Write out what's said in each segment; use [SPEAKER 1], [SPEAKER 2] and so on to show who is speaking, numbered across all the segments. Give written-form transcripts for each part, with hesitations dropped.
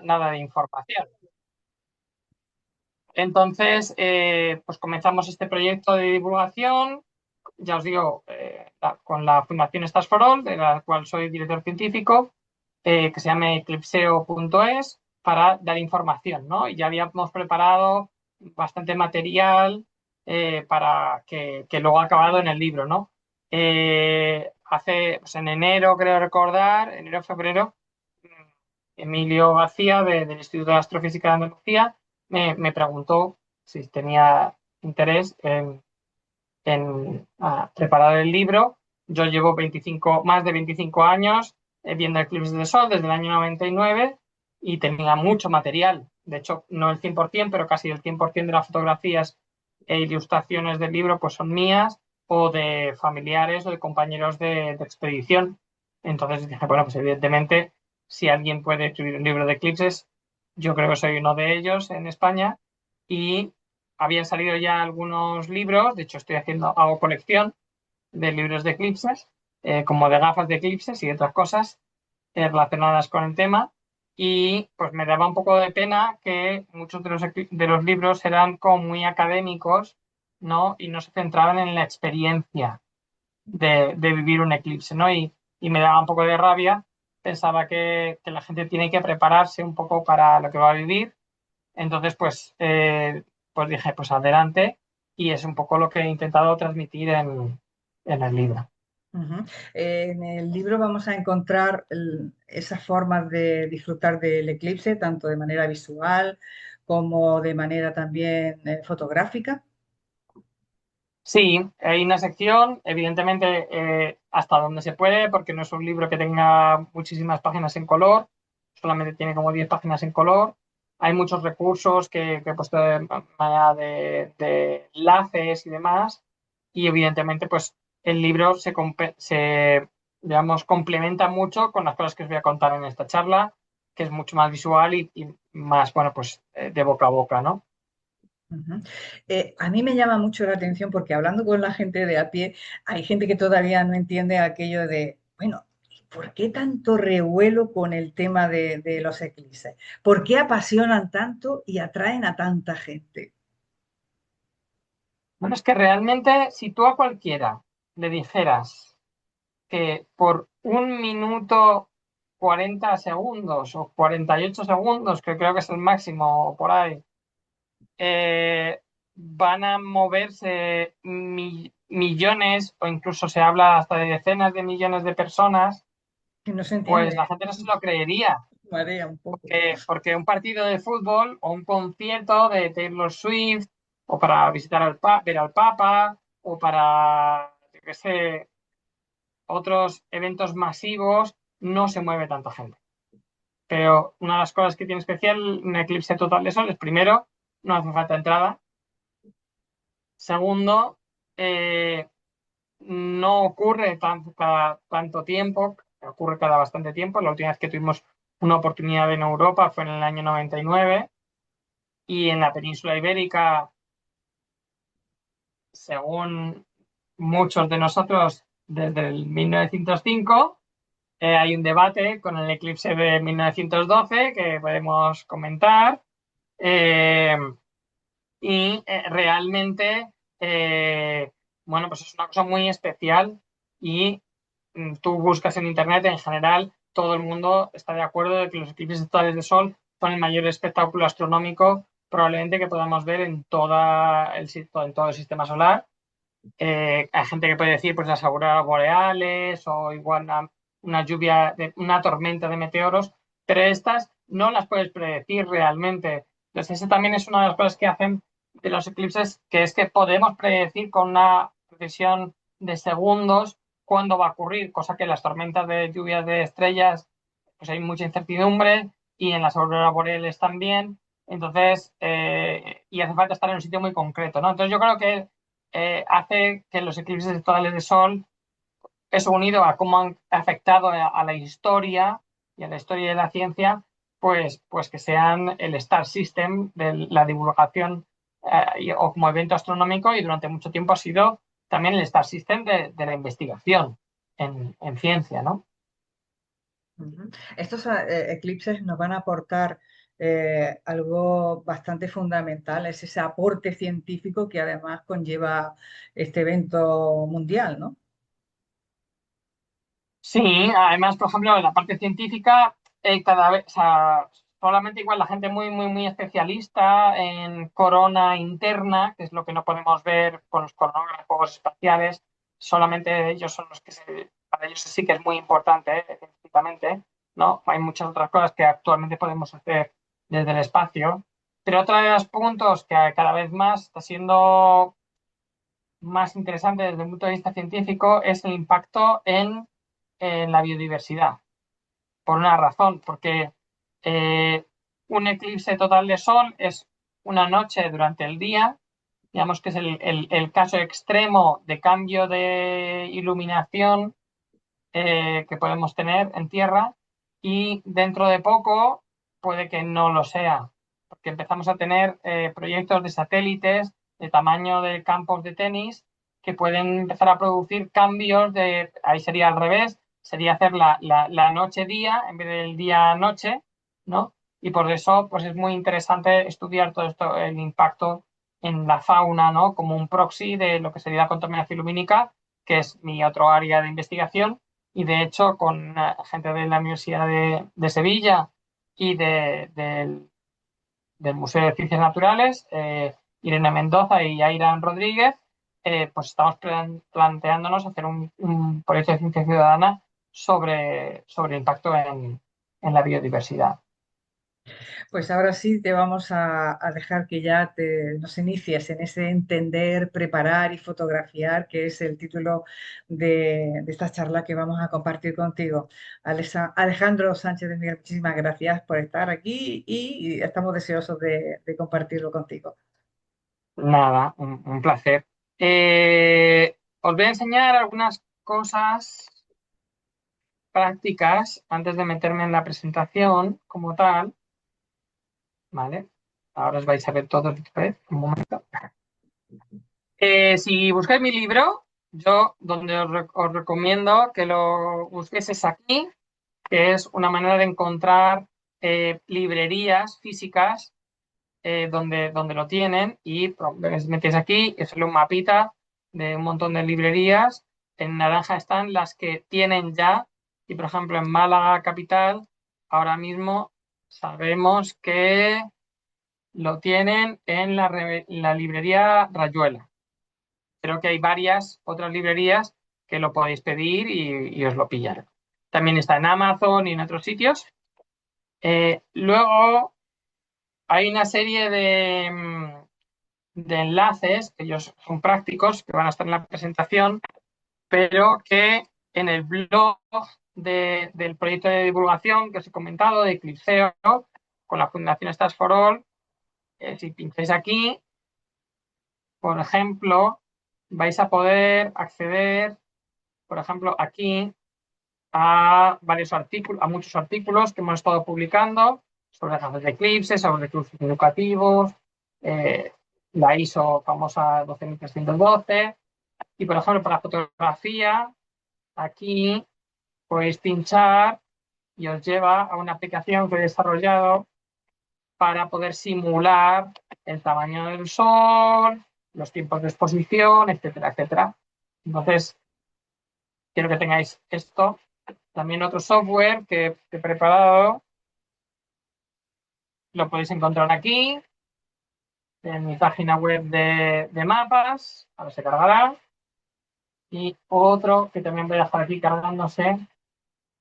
[SPEAKER 1] nada de información. Entonces, pues comenzamos este proyecto de divulgación, ya os digo, con la Fundación Stars for All, de la cual soy director científico, que se llama eclipseo.es, para dar información, ¿no? Y ya habíamos preparado bastante material para que luego ha acabado en el libro, ¿no? Hace, pues en enero, creo recordar, enero, febrero, Emilio García, del Instituto de Astrofísica de Andalucía, me preguntó si tenía interés en preparar el libro. Yo llevo más de 25 años viendo eclipses de sol desde el año 99 y tenía mucho material. De hecho, no el 100%, pero casi el 100% de las fotografías e ilustraciones del libro pues son mías o de familiares o de compañeros de expedición. Entonces dije, bueno, pues evidentemente, si alguien puede escribir un libro de eclipses, yo creo que soy uno de ellos en España. Y habían salido ya algunos libros, de hecho hago colección de libros de eclipses, como de gafas de eclipses y otras cosas relacionadas con el tema. Y pues me daba un poco de pena que muchos de los libros eran como muy académicos, ¿no? Y no se centraban en la experiencia de vivir un eclipse, ¿no? Y me daba un poco de rabia. Pensaba que la gente tiene que prepararse un poco para lo que va a vivir. Entonces, pues dije, pues adelante, y es un poco lo que he intentado transmitir en el libro.
[SPEAKER 2] Ujú. En el libro vamos a encontrar esas formas de disfrutar del eclipse, tanto de manera visual como de manera también fotográfica.
[SPEAKER 1] Sí, hay una sección, evidentemente, hasta donde se puede, porque no es un libro que tenga muchísimas páginas en color, solamente tiene como 10 páginas en color. Hay muchos recursos que he puesto de manera de enlaces y demás, y evidentemente, pues el libro digamos, complementa mucho con las cosas que os voy a contar en esta charla, que es mucho más visual y más, bueno, pues de boca a boca, ¿no?
[SPEAKER 2] Ujú. A mí me llama mucho la atención porque hablando con la gente de a pie, hay gente que todavía no entiende aquello de, bueno, ¿por qué tanto revuelo con el tema de los eclipses? ¿Por qué apasionan tanto y atraen a tanta gente?
[SPEAKER 1] Bueno, es que realmente si tú a cualquiera le dijeras que por 1 minuto 40 segundos o 48 segundos, que creo que es el máximo o por ahí, van a moverse millones o incluso se habla hasta de decenas de millones de personas,
[SPEAKER 2] Que no se entiende,
[SPEAKER 1] pues la gente no se lo creería.
[SPEAKER 2] marea un poco.
[SPEAKER 1] Porque un partido de fútbol o un concierto de Taylor Swift o para visitar ver al Papa o para, yo qué sé, otros eventos masivos, no se mueve tanta gente. Pero una de las cosas que tiene especial un eclipse total de sol es, primero, no hace falta entrada. Segundo, no ocurre cada tanto tiempo, ocurre cada bastante tiempo. La última vez que tuvimos una oportunidad en Europa fue en el año 99 y en la península ibérica, según muchos de nosotros, desde el 1905. Hay un debate con el eclipse de 1912 que podemos comentar. eh, Realmente, bueno, pues es una cosa muy especial y tú buscas en Internet, en general, todo el mundo está de acuerdo de que los eclipses totales de sol son el mayor espectáculo astronómico probablemente que podamos ver en todo el sistema solar. Hay gente que puede decir pues las auroras boreales o igual una lluvia, una tormenta de meteoros, pero estas no las puedes predecir realmente. Entonces, esa también es una de las cosas que hacen de los eclipses, que es que podemos predecir con una precisión de segundos cuándo va a ocurrir, cosa que en las tormentas de lluvias de estrellas pues hay mucha incertidumbre y en las auroras boreales también. Entonces, y hace falta estar en un sitio muy concreto, ¿no? Entonces, yo creo que hace que los eclipses totales de sol, eso unido a cómo han afectado a la historia y a la historia de la ciencia, pues que sean el Star System de la divulgación o como evento astronómico y durante mucho tiempo ha sido también el Star System de la investigación en ciencia, ¿no?
[SPEAKER 2] Ujú. Estos eclipses nos van a aportar algo bastante fundamental, es ese aporte científico que además conlleva este evento mundial, ¿no?
[SPEAKER 1] Sí, además, por ejemplo, en la parte científica, cada vez, o sea, solamente igual la gente muy, muy, muy especialista en corona interna, que es lo que no podemos ver con los coronógrafos espaciales, solamente ellos son los que para ellos sí que es muy importante, científicamente, ¿no? Hay muchas otras cosas que actualmente podemos hacer desde el espacio, pero otro de los puntos que cada vez más está siendo más interesante desde el punto de vista científico es el impacto en la biodiversidad. Por una razón, porque eh, un eclipse total de sol es una noche durante el día, digamos que es el caso extremo de cambio de iluminación que podemos tener en Tierra y dentro de poco puede que no lo sea, porque empezamos a tener proyectos de satélites de tamaño de campos de tenis que pueden empezar a producir cambios de, ahí sería al revés, sería hacer la noche-día en vez del día-noche, ¿no? Y por eso pues es muy interesante estudiar todo esto, el impacto en la fauna, ¿no? Como un proxy de lo que sería la contaminación lumínica, que es mi otro área de investigación y de hecho con gente de la Universidad de Sevilla y del Museo de Ciencias Naturales, Irene Mendoza y Airan Rodríguez, pues estamos planteándonos hacer un proyecto de ciencia ciudadana sobre el impacto en la biodiversidad.
[SPEAKER 2] Pues ahora sí te vamos a dejar que ya nos inicies en ese entender, preparar y fotografiar, que es el título de esta charla que vamos a compartir contigo. Alejandro Sánchez de Miguel, muchísimas gracias por estar aquí y estamos deseosos de compartirlo contigo.
[SPEAKER 1] Nada, un placer. Os voy a enseñar algunas cosas prácticas antes de meterme en la presentación como tal, ¿vale? Ahora os vais a ver todos después, un momento. Si buscáis mi libro, yo donde os recomiendo que lo busquéis es aquí, que es una manera de encontrar librerías físicas donde lo tienen y os metéis aquí y sale un mapita de un montón de librerías. En naranja están las que tienen ya y, por ejemplo, en Málaga capital, ahora mismo sabemos que lo tienen en la librería Rayuela. Creo que hay varias otras librerías que lo podéis pedir y os lo pillan. También está en Amazon y en otros sitios. Luego hay una serie de enlaces, que ellos son prácticos, que van a estar en la presentación, pero que en el blog del proyecto de divulgación que os he comentado, de Eclipseo, con la Fundación Stars for All, si pincháis aquí, por ejemplo, vais a poder acceder, por ejemplo, aquí a varios artículos, a muchos artículos que hemos estado publicando sobre gafas de eclipse, sobre recursos educativos, eh, la ISO famosa 12312. Y, por ejemplo, para fotografía, aquí podéis pinchar y os lleva a una aplicación que he desarrollado para poder simular el tamaño del sol, los tiempos de exposición, etcétera, etcétera. Entonces, quiero que tengáis esto. También otro software que he preparado, lo podéis encontrar aquí, en mi página web de mapas, ahora se cargará. Y otro que también voy a dejar aquí cargándose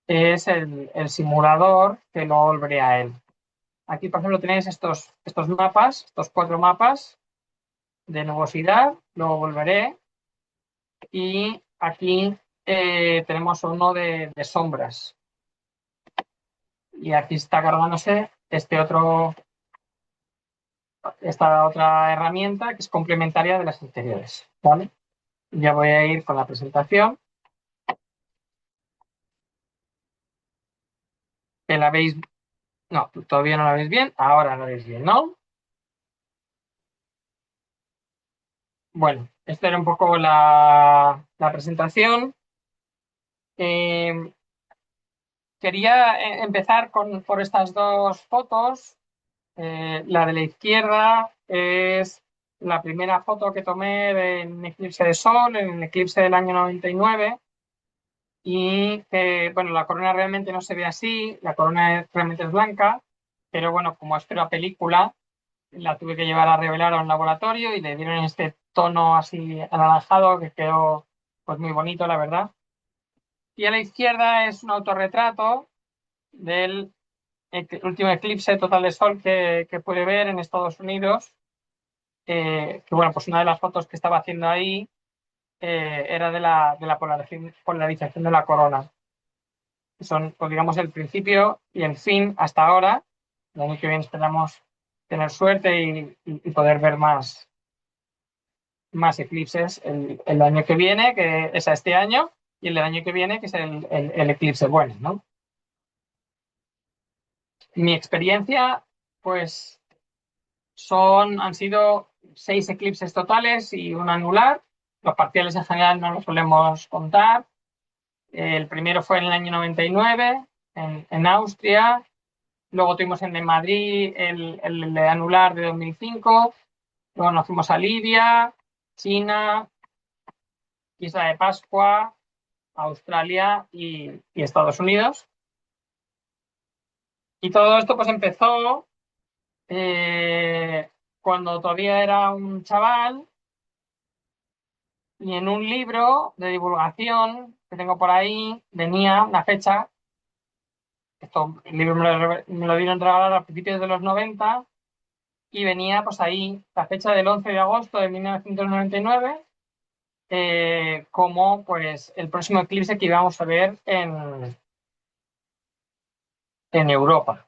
[SPEAKER 1] es el simulador que lo volveré a él. Aquí, por ejemplo, tenéis estos mapas, estos 4 mapas de nubosidad, lo volveré. Y aquí tenemos uno de sombras. Y aquí está cargándose esta otra herramienta que es complementaria de las anteriores. ¿Vale? Ya voy a ir con la presentación. Que la veis. No, todavía no la veis bien. Ahora la veis bien, ¿no? Bueno, esta era un poco la presentación. Eh, quería empezar por estas dos fotos. La de la izquierda es la primera foto que tomé en eclipse de sol, en el eclipse del año 99. Y bueno, la corona realmente no se ve así, la corona realmente es blanca, pero bueno, como es una película, la tuve que llevar a revelar a un laboratorio y le dieron este tono así anaranjado que quedó pues muy bonito, la verdad. Y a la izquierda es un autorretrato del último eclipse total de sol que pude ver en Estados Unidos. Que bueno, pues una de las fotos que estaba haciendo ahí era de la polarización de la corona. Son, pues, digamos, el principio y el fin hasta ahora. El año que viene esperamos tener suerte y poder ver más eclipses el año que viene, que es este año, y el del año que viene, que es el eclipse bueno, ¿no? Mi experiencia, pues, han sido 6 eclipses totales y un anular. Los parciales en general no los solemos contar. El primero fue en el año 99 en Austria. Luego tuvimos en Madrid el anular de 2005. Luego nos fuimos a Libia, China, Isla de Pascua, Australia y Estados Unidos. Y todo esto pues empezó cuando todavía era un chaval y en un libro de divulgación que tengo por ahí venía una fecha. El libro me lo dieron regalar a principios de los 90 y venía pues ahí la fecha del 11 de agosto de 1999 como pues el próximo eclipse que íbamos a ver en Europa.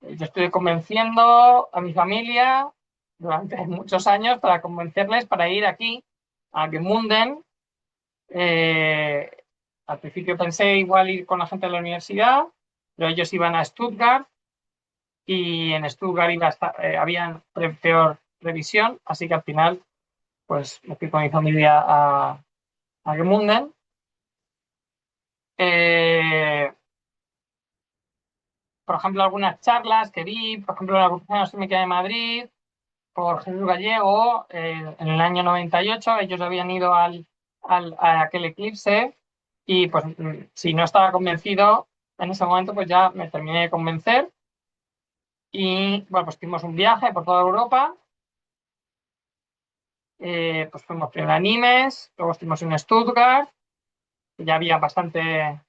[SPEAKER 1] Yo estoy convenciendo a mi familia durante muchos años para convencerles para ir aquí a Gemunden. Eh, Al principio pensé igual ir con la gente de la universidad, pero ellos iban a Stuttgart y en Stuttgart había peor previsión, así que al final pues me fui con mi familia a Gemunden. Eh, por ejemplo, algunas charlas que vi, por ejemplo, la Agrupación Astronómica de Madrid, por Jesús Gallego, en el año 98, ellos habían ido a aquel eclipse y pues si no estaba convencido en ese momento, pues ya me terminé de convencer y bueno, pues tuvimos un viaje por toda Europa. Pues fuimos primero a Nimes, luego estuvimos en Stuttgart, que ya había bastante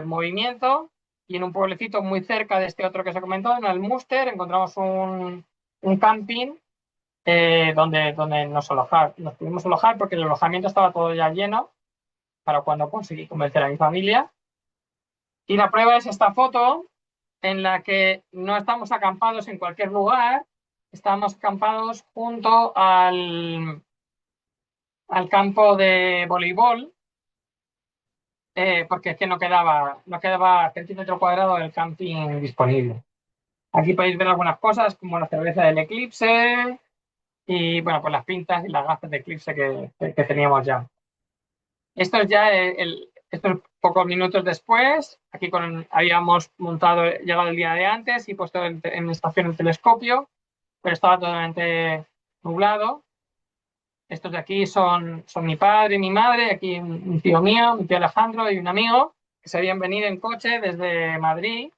[SPEAKER 1] movimiento, y en un pueblecito muy cerca de este otro que se comentó, en el Münster, encontramos un camping donde nos pudimos alojar porque el alojamiento estaba todo ya lleno para cuando conseguí convencer a mi familia. Y la prueba es esta foto en la que no estamos acampados en cualquier lugar, estamos acampados junto al campo de voleibol, porque es que no quedaba centímetro cuadrado del camping disponible. Aquí podéis ver algunas cosas como la cerveza del eclipse y bueno, pues las pintas y las gafas de eclipse que teníamos ya. Esto es ya estos pocos minutos después. Aquí habíamos llegado el día de antes y puesto en estación el telescopio, pero estaba totalmente nublado. Estos de aquí son mi padre y mi madre, aquí un tío mío, mi tío Alejandro y un amigo que se habían venido en coche desde Madrid.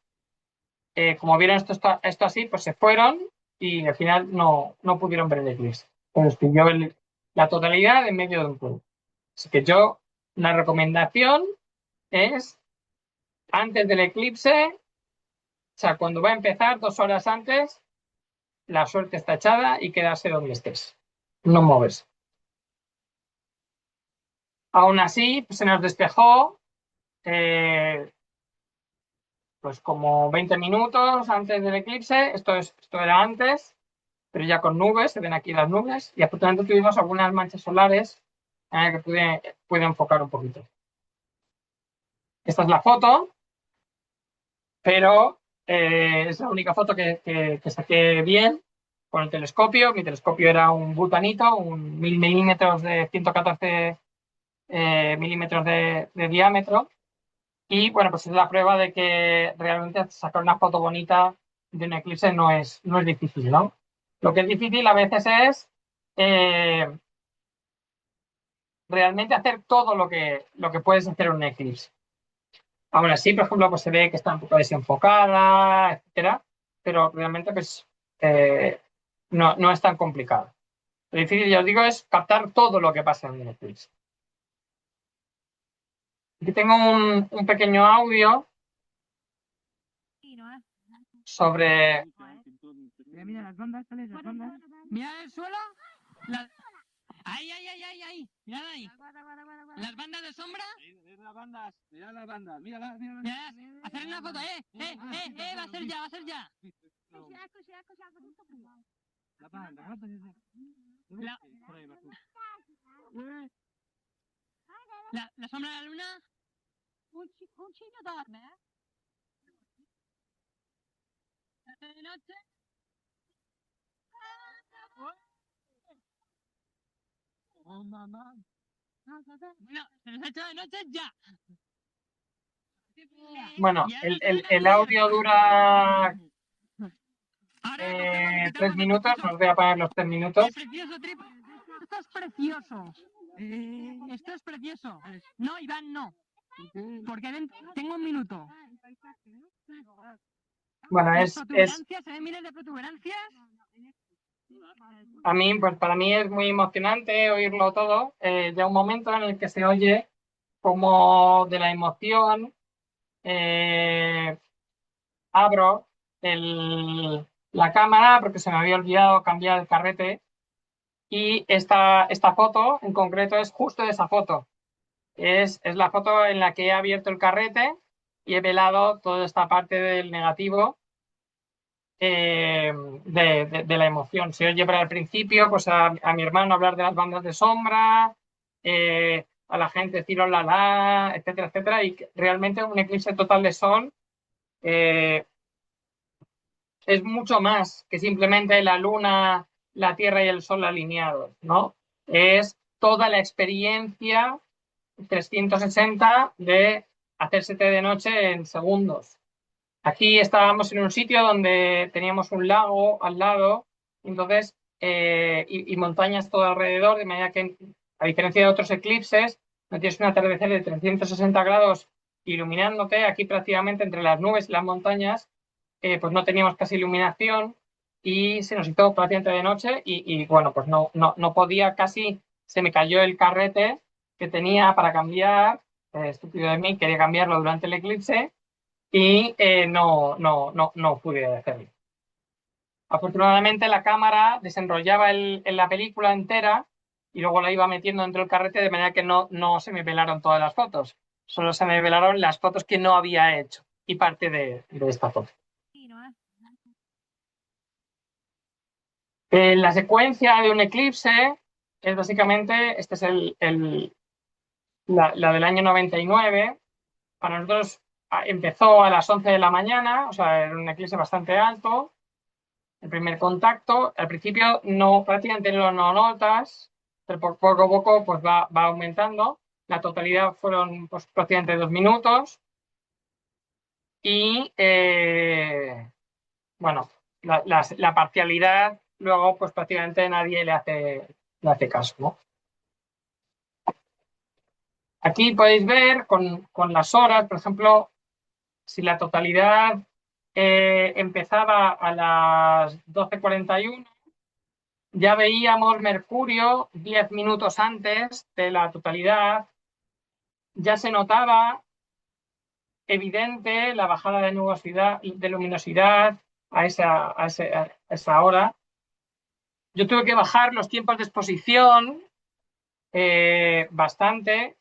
[SPEAKER 1] Como vieron esto así, pues se fueron y al final no pudieron ver el eclipse. Entonces pilló la totalidad en medio de un pueblo. Así que una recomendación es antes del eclipse, o sea, cuando va a empezar, 2 horas antes, la suerte está echada y quedarse donde estés, no moverse. Aún así, pues, se nos despejó eh, pues como 20 minutos antes del eclipse. Esto era antes, pero ya con nubes, se ven aquí las nubes, y afortunadamente tuvimos algunas manchas solares que pude enfocar un poquito. Esta es la foto, pero es la única foto que saqué bien con el telescopio. Mi telescopio era un Butanito, un 1000 milímetros de 114 milímetros de diámetro. Y bueno, pues es la prueba de que realmente sacar una foto bonita de un eclipse no es difícil, ¿no? Lo que es difícil a veces es eh, realmente hacer todo lo que puedes hacer en un eclipse. Aún así, por ejemplo, pues se ve que está un poco desenfocada, etcétera, pero realmente pues no es tan complicado. Lo difícil, ya os digo, es captar todo lo que pasa en un eclipse. Aquí tengo un pequeño audio sobre...
[SPEAKER 3] Mira, mira las bandas, ¿sales las bandas? Mira el suelo. La... Ahí, ahí, ahí, ahí, ahí. Mirad ahí. Las bandas de sombra.
[SPEAKER 4] Mirad las bandas, mirad las bandas, mírala, mírala.
[SPEAKER 3] Mirad, hacer una foto, va a ser ya, va a ser ya.
[SPEAKER 4] La banda,
[SPEAKER 3] La,
[SPEAKER 4] por ahí va.
[SPEAKER 3] la sombra de la luna. Un chino duerme, ¿eh? De noche.
[SPEAKER 4] Oh, mamá.
[SPEAKER 3] Bueno, se nos ha hecho de noche ya.
[SPEAKER 1] Bueno,
[SPEAKER 3] Ya
[SPEAKER 1] el,
[SPEAKER 3] nos van
[SPEAKER 1] el-
[SPEAKER 3] a
[SPEAKER 1] el
[SPEAKER 3] pillar.
[SPEAKER 1] audio dura
[SPEAKER 3] Ahora cogemos y quitamos
[SPEAKER 1] 3
[SPEAKER 3] este
[SPEAKER 1] minutos,
[SPEAKER 3] precioso,
[SPEAKER 1] os voy a poner los 3 minutos.
[SPEAKER 3] precioso trip. Esto es precioso. Esto es precioso. No, Iván, no. Porque tengo un minuto.
[SPEAKER 1] Bueno,
[SPEAKER 3] Las protuberancias, se ven miles de protuberancias.
[SPEAKER 1] a mí, pues para mí es muy emocionante oírlo todo. Ya un momento en el que se oye como de la emoción abro la cámara porque se me había olvidado cambiar el carrete y esta foto en concreto es justo esa foto. Es la foto en la que he abierto el carrete y he velado toda esta parte del negativo de la emoción. Se oye para el principio pues a mi hermano hablar de las bandas de sombra, a la gente decir hola, la, etcétera, etcétera, y realmente un eclipse total de sol eh, es mucho más que simplemente la luna, la tierra y el sol alineados, ¿no? Es toda la experiencia 360 de hacerse de noche en segundos. Aquí estábamos en un sitio donde teníamos un lago al lado, entonces, y montañas todo alrededor, de manera que, a diferencia de otros eclipses, no tienes un atardecer de 360 grados iluminándote. Aquí prácticamente entre las nubes y las montañas, pues no teníamos casi iluminación y se nos hizo prácticamente de noche bueno, pues no podía casi, se me cayó el carrete que tenía para cambiar, estúpido de mí, quería cambiarlo durante el eclipse y no pude hacerlo. Afortunadamente la cámara desenrollaba en la película entera y luego la iba metiendo dentro del carrete de manera que no se me pelaron todas las fotos, solo se me pelaron las fotos que no había hecho y parte de esta foto. La secuencia de un eclipse es básicamente, este es la del año 99. Para nosotros empezó a las 11 de la mañana, o sea, era un eclipse bastante alto. El primer contacto, al principio no, prácticamente no lo notas, pero poco a poco pues va aumentando. La totalidad fueron pues, prácticamente 2 minutos. Y bueno, la parcialidad luego pues prácticamente nadie le hace caso, ¿no? Aquí podéis ver con las horas, por ejemplo, si la totalidad empezaba a las 12:41, ya veíamos Mercurio 10 minutos antes de la totalidad, ya se notaba evidente la bajada de luminosidad a esa hora. Yo tuve que bajar los tiempos de exposición bastante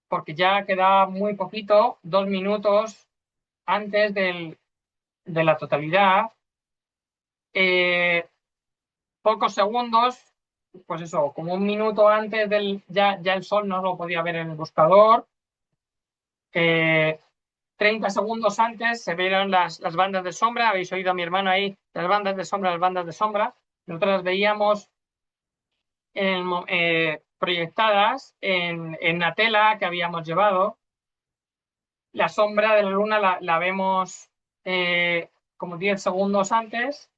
[SPEAKER 1] porque ya quedaba muy poquito, 2 minutos antes de la totalidad. Pocos segundos, pues eso, como un minuto antes ya el sol no lo podía ver en el buscador. 30 segundos antes se vieron las bandas de sombra. Habéis oído a mi hermano ahí, las bandas de sombra, las bandas de sombra. Nosotros las veíamos proyectadas en la tela que habíamos llevado. la sombra de la luna la vemos como 10 segundos antes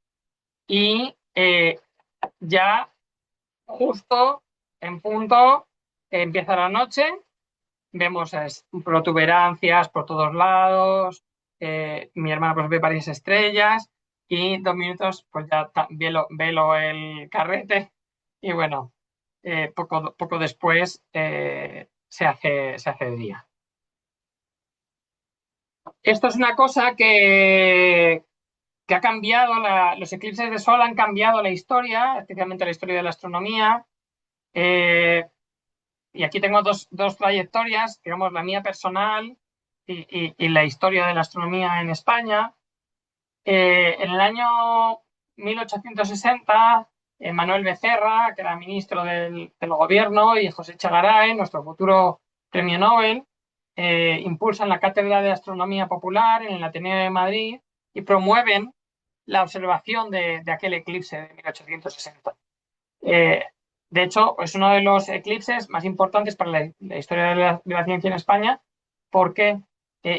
[SPEAKER 1] y ya justo en punto empieza la noche, vemos protuberancias por todos lados, mi hermana pues ve varias estrellas y 2 minutos pues ya velo el carrete y bueno, poco después se hace de día. Esto es una cosa que ha cambiado, los eclipses de sol han cambiado la historia, especialmente la historia de la astronomía. Y aquí tengo dos trayectorias, digamos, la mía personal y la historia de la astronomía en España. En el año 1860, Manuel Becerra, que era ministro del gobierno, y José Chagaray, nuestro futuro premio Nobel, impulsan la Cátedra de Astronomía Popular en el Ateneo de Madrid y promueven la observación de aquel eclipse de 1860. De hecho, es uno de los eclipses más importantes para la historia de la ciencia en España porque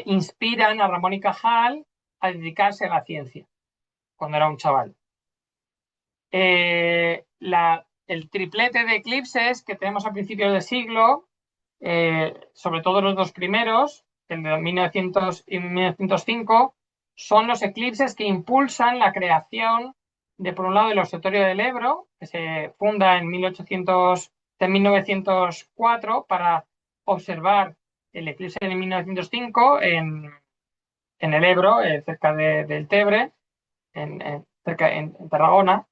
[SPEAKER 1] inspiran a Ramón y Cajal a dedicarse a la ciencia cuando era un chaval. El triplete de eclipses que tenemos a principios de siglo, sobre todo los dos primeros, el de 1900 y 1905, son los eclipses que impulsan la creación de, por un lado, el Observatorio del Ebro, que se funda en 1904 para observar el eclipse de 1905 en el Ebro, cerca del Tebre, cerca en Tarragona.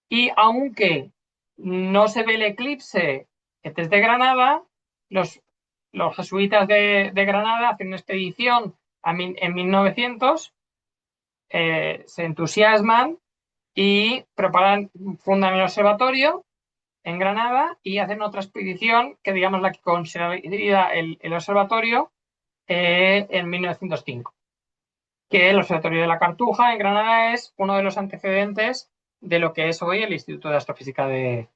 [SPEAKER 1] Y aunque no se ve el eclipse desde Granada, los jesuitas de Granada hacen una expedición en 1900, se entusiasman y fundan el observatorio en Granada y hacen otra expedición que, digamos, la que consideraría el observatorio en 1905. Que el Observatorio de la Cartuja en Granada es uno de los antecedentes de lo que es hoy el Instituto de Astrofísica de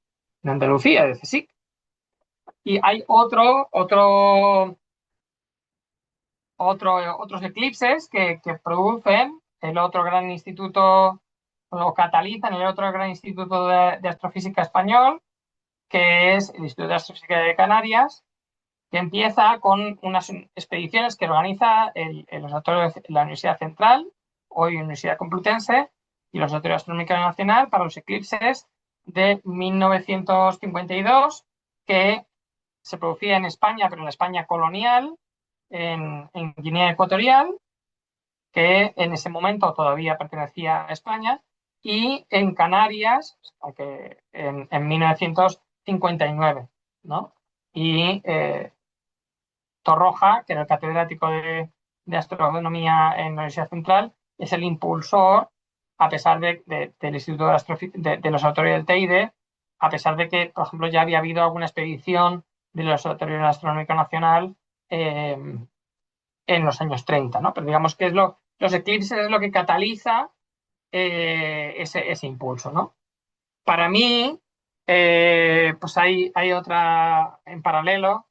[SPEAKER 1] Andalucía, de CSIC. Y hay otros eclipses que producen el otro gran instituto, o catalizan el otro gran instituto de astrofísica español, que es el Instituto de Astrofísica de Canarias, que empieza con unas expediciones que organiza el Observatorio de la Universidad Central, hoy Universidad Complutense, y el Observatorio Astronómico Nacional para los eclipses de 1952, que se producía en España, pero en la España colonial, en Guinea Ecuatorial, que en ese momento todavía pertenecía a España, y en Canarias, aunque en 1959, ¿no? Y Torroja, que era el catedrático de astronomía en la Universidad Central, es el impulsor, a pesar del Instituto de los Observatorios del Teide, a pesar de que, por ejemplo, ya había habido alguna expedición del Observatorio Astronómico Nacional en los años 30, ¿no? Pero digamos que los eclipses es lo que cataliza ese impulso, ¿no? Para mí, pues hay otra en paralelo.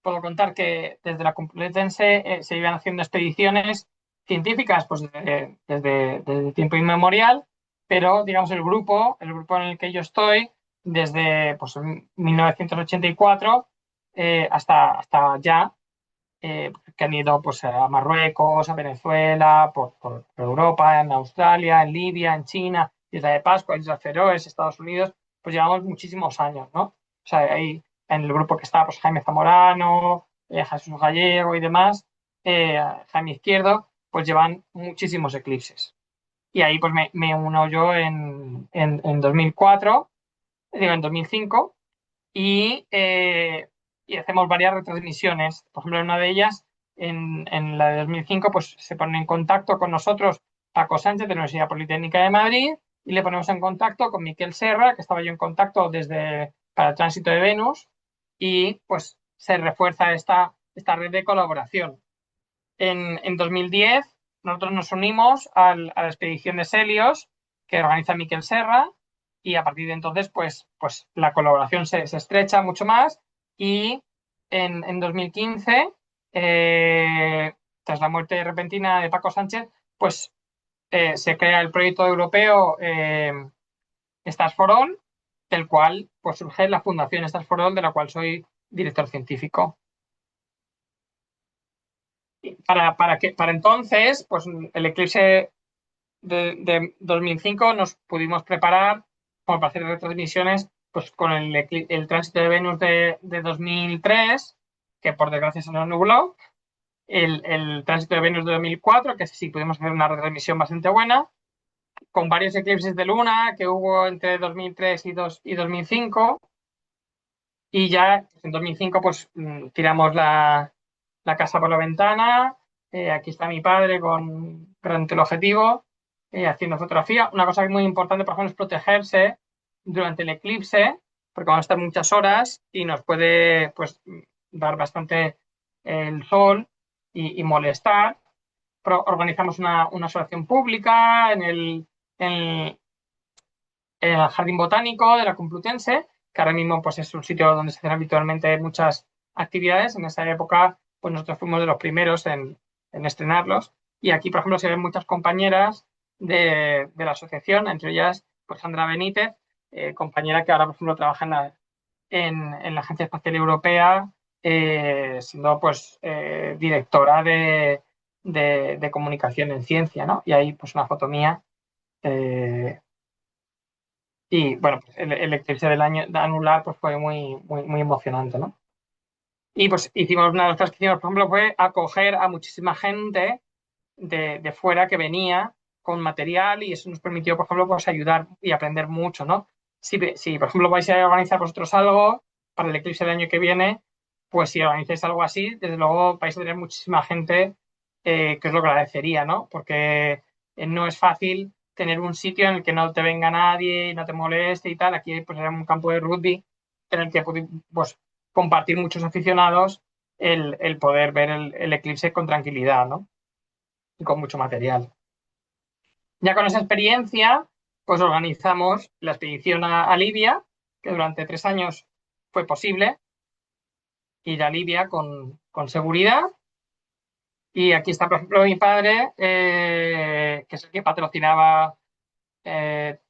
[SPEAKER 1] Puedo contar que desde la Complutense se iban haciendo expediciones científicas pues desde tiempo inmemorial, pero digamos el grupo en el que yo estoy, desde pues, 1984 hasta ya, que han ido pues, a Marruecos, a Venezuela, por Europa, en Australia, en Libia, en China, Isla de Pascua, Islas Feroes, Estados Unidos, pues llevamos muchísimos años, ¿no? O sea, ahí en el grupo que está pues, Jaime Zamorano, Jesús Gallego y demás, Jaime Izquierdo, pues llevan muchísimos eclipses. Y ahí pues me uno yo en 2004, digo en 2005, y hacemos varias retransmisiones. Por ejemplo, en una de ellas, en la de 2005, pues se pone en contacto con nosotros Paco Sánchez de la Universidad Politécnica de Madrid y le ponemos en contacto con Miquel Serra, que estaba yo en contacto para el tránsito de Venus, y pues se refuerza esta red de colaboración. En 2010 nosotros nos unimos a la expedición de Celios que organiza Miquel Serra y a partir de entonces pues la colaboración se estrecha mucho más y en 2015 tras la muerte repentina de Paco Sánchez, pues se crea el proyecto europeo Stars for All, del cual pues, surge la Fundación Stars for All, de la cual soy director científico. Para entonces, pues el eclipse de 2005 nos pudimos preparar como para hacer retransmisiones pues, con el tránsito de Venus de 2003, que por desgracia se nos nubló, el tránsito de Venus de 2004, que sí pudimos hacer una retransmisión bastante buena, con varios eclipses de luna que hubo entre 2003 y 2005, y ya en 2005 pues tiramos la casa por la ventana. Aquí está mi padre con gran teleobjetivo haciendo fotografía. Una cosa muy importante, por ejemplo, es protegerse durante el eclipse, porque vamos a estar muchas horas y nos puede pues, dar bastante el sol y molestar. Organizamos una observación pública en el Jardín Botánico de la Complutense, que ahora mismo pues, es un sitio donde se hacen habitualmente muchas actividades. En esa época pues, nosotros fuimos de los primeros en estrenarlos. Y aquí, por ejemplo, se ven muchas compañeras de la asociación, entre ellas pues, Sandra Benítez, compañera que ahora, por ejemplo, trabaja en la Agencia Espacial Europea, siendo pues, directora de comunicación en ciencia, ¿no? Y ahí pues una foto mía. Y bueno, pues el eclipse del año anular pues fue muy emocionante, ¿no? Y pues hicimos una de las cosas que hicimos, por ejemplo, fue acoger a muchísima gente de fuera que venía con material y eso nos permitió, por ejemplo, pues ayudar y aprender mucho, ¿no? Si por ejemplo, vais a organizar vosotros algo para el eclipse del año que viene, pues si organizáis algo así, desde luego vais a tener muchísima gente que os lo agradecería, ¿no? Porque no es fácil tener un sitio en el que no te venga nadie y no te moleste y tal. Aquí pues era un campo de rugby en el que pues, compartir muchos aficionados el poder ver el eclipse con tranquilidad, ¿no? Y con mucho material. Ya con esa experiencia, pues organizamos la expedición a Libia, que durante 3 años fue posible ir a Libia con seguridad. Y aquí está, por ejemplo, mi padre, que es el que patrocinaba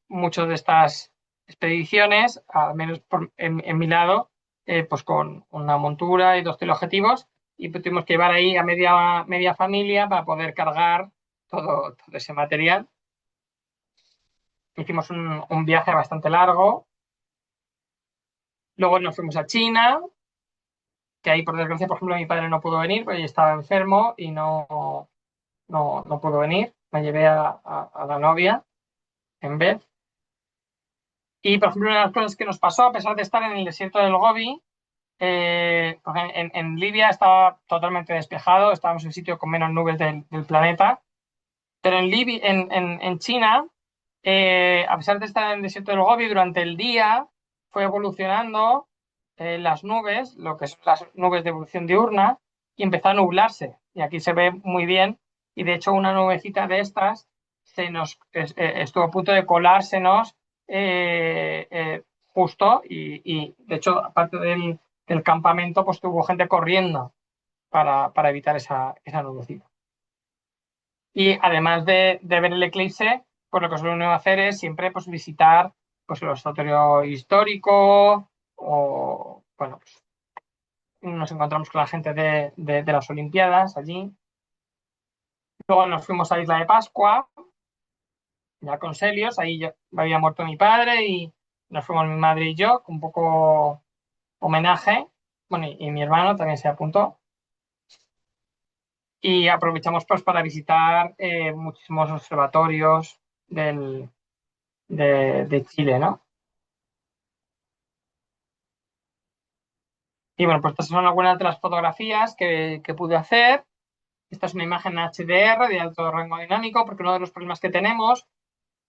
[SPEAKER 1] muchas de estas expediciones, al menos en mi lado, pues con una montura y 2 teleobjetivos, y tuvimos que llevar ahí a media familia para poder cargar todo ese material. Hicimos un viaje bastante largo. Luego nos fuimos a China, que ahí, por desgracia, por ejemplo, mi padre no pudo venir porque estaba enfermo y no pudo venir. Me llevé a la novia en vez. Y, por ejemplo, una de las cosas que nos pasó, a pesar de estar en el desierto del Gobi, en Libia estaba totalmente despejado, estábamos en el sitio con menos nubes del planeta, pero en China, a pesar de estar en el desierto del Gobi, durante el día fue evolucionando las nubes, lo que son las nubes de evolución diurna, y empezó a nublarse. Y aquí se ve muy bien, y de hecho una nubecita de estas estuvo a punto de colársenos justo, y de hecho, aparte del campamento, pues tuvo gente corriendo para evitar esa nubecita. Y además de ver el eclipse, pues lo que suelo hacer es siempre pues, visitar pues, el observatorio histórico o, bueno, pues, nos encontramos con la gente de las Olimpiadas allí. Luego nos fuimos a Isla de Pascua, ya con Celios, ahí ya había muerto mi padre y nos fuimos mi madre y yo, con un poco homenaje. Bueno, y mi hermano también se apuntó. Y aprovechamos pues para visitar muchísimos observatorios de Chile, ¿no? Y bueno, pues estas son algunas de las fotografías que pude hacer. Esta es una imagen HDR de alto rango dinámico, porque uno de los problemas que tenemos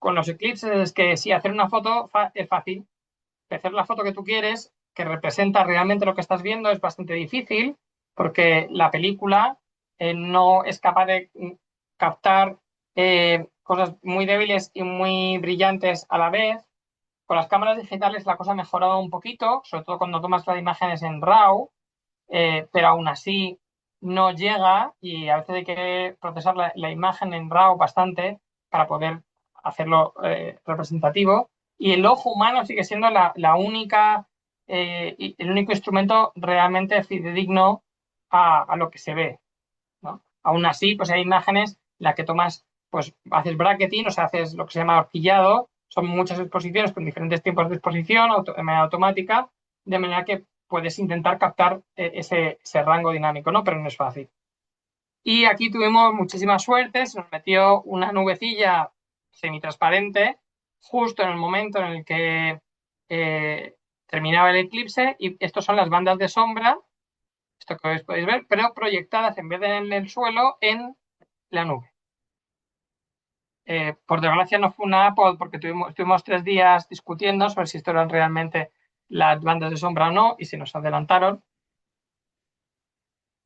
[SPEAKER 1] con los eclipses es que sí, hacer una foto es fácil. Hacer la foto que tú quieres, que representa realmente lo que estás viendo, es bastante difícil, porque la película no es capaz de captar cosas muy débiles y muy brillantes a la vez. Con las cámaras digitales la cosa ha mejorado un poquito, sobre todo cuando tomas las imágenes en RAW, pero aún así no llega y a veces hay que procesar la imagen en RAW bastante para poder hacerlo representativo. Y el ojo humano sigue siendo la única, el único instrumento realmente fidedigno a lo que se ve, ¿no? Aún así, pues hay imágenes en las que tomas, pues haces bracketing, o sea, haces lo que se llama horquillado, son muchas exposiciones con diferentes tiempos de exposición de manera automática, de manera que puedes intentar captar ese rango dinámico, ¿no? Pero no es fácil. Y aquí tuvimos muchísima suerte, se nos metió una nubecilla semitransparente justo en el momento en el que terminaba el eclipse, y estas son las bandas de sombra, esto que os podéis ver, pero proyectadas en vez de en el suelo, en la nube. Por desgracia no fue una Apple porque estuvimos 3 días discutiendo sobre si esto eran realmente las bandas de sombra o no, y se nos adelantaron.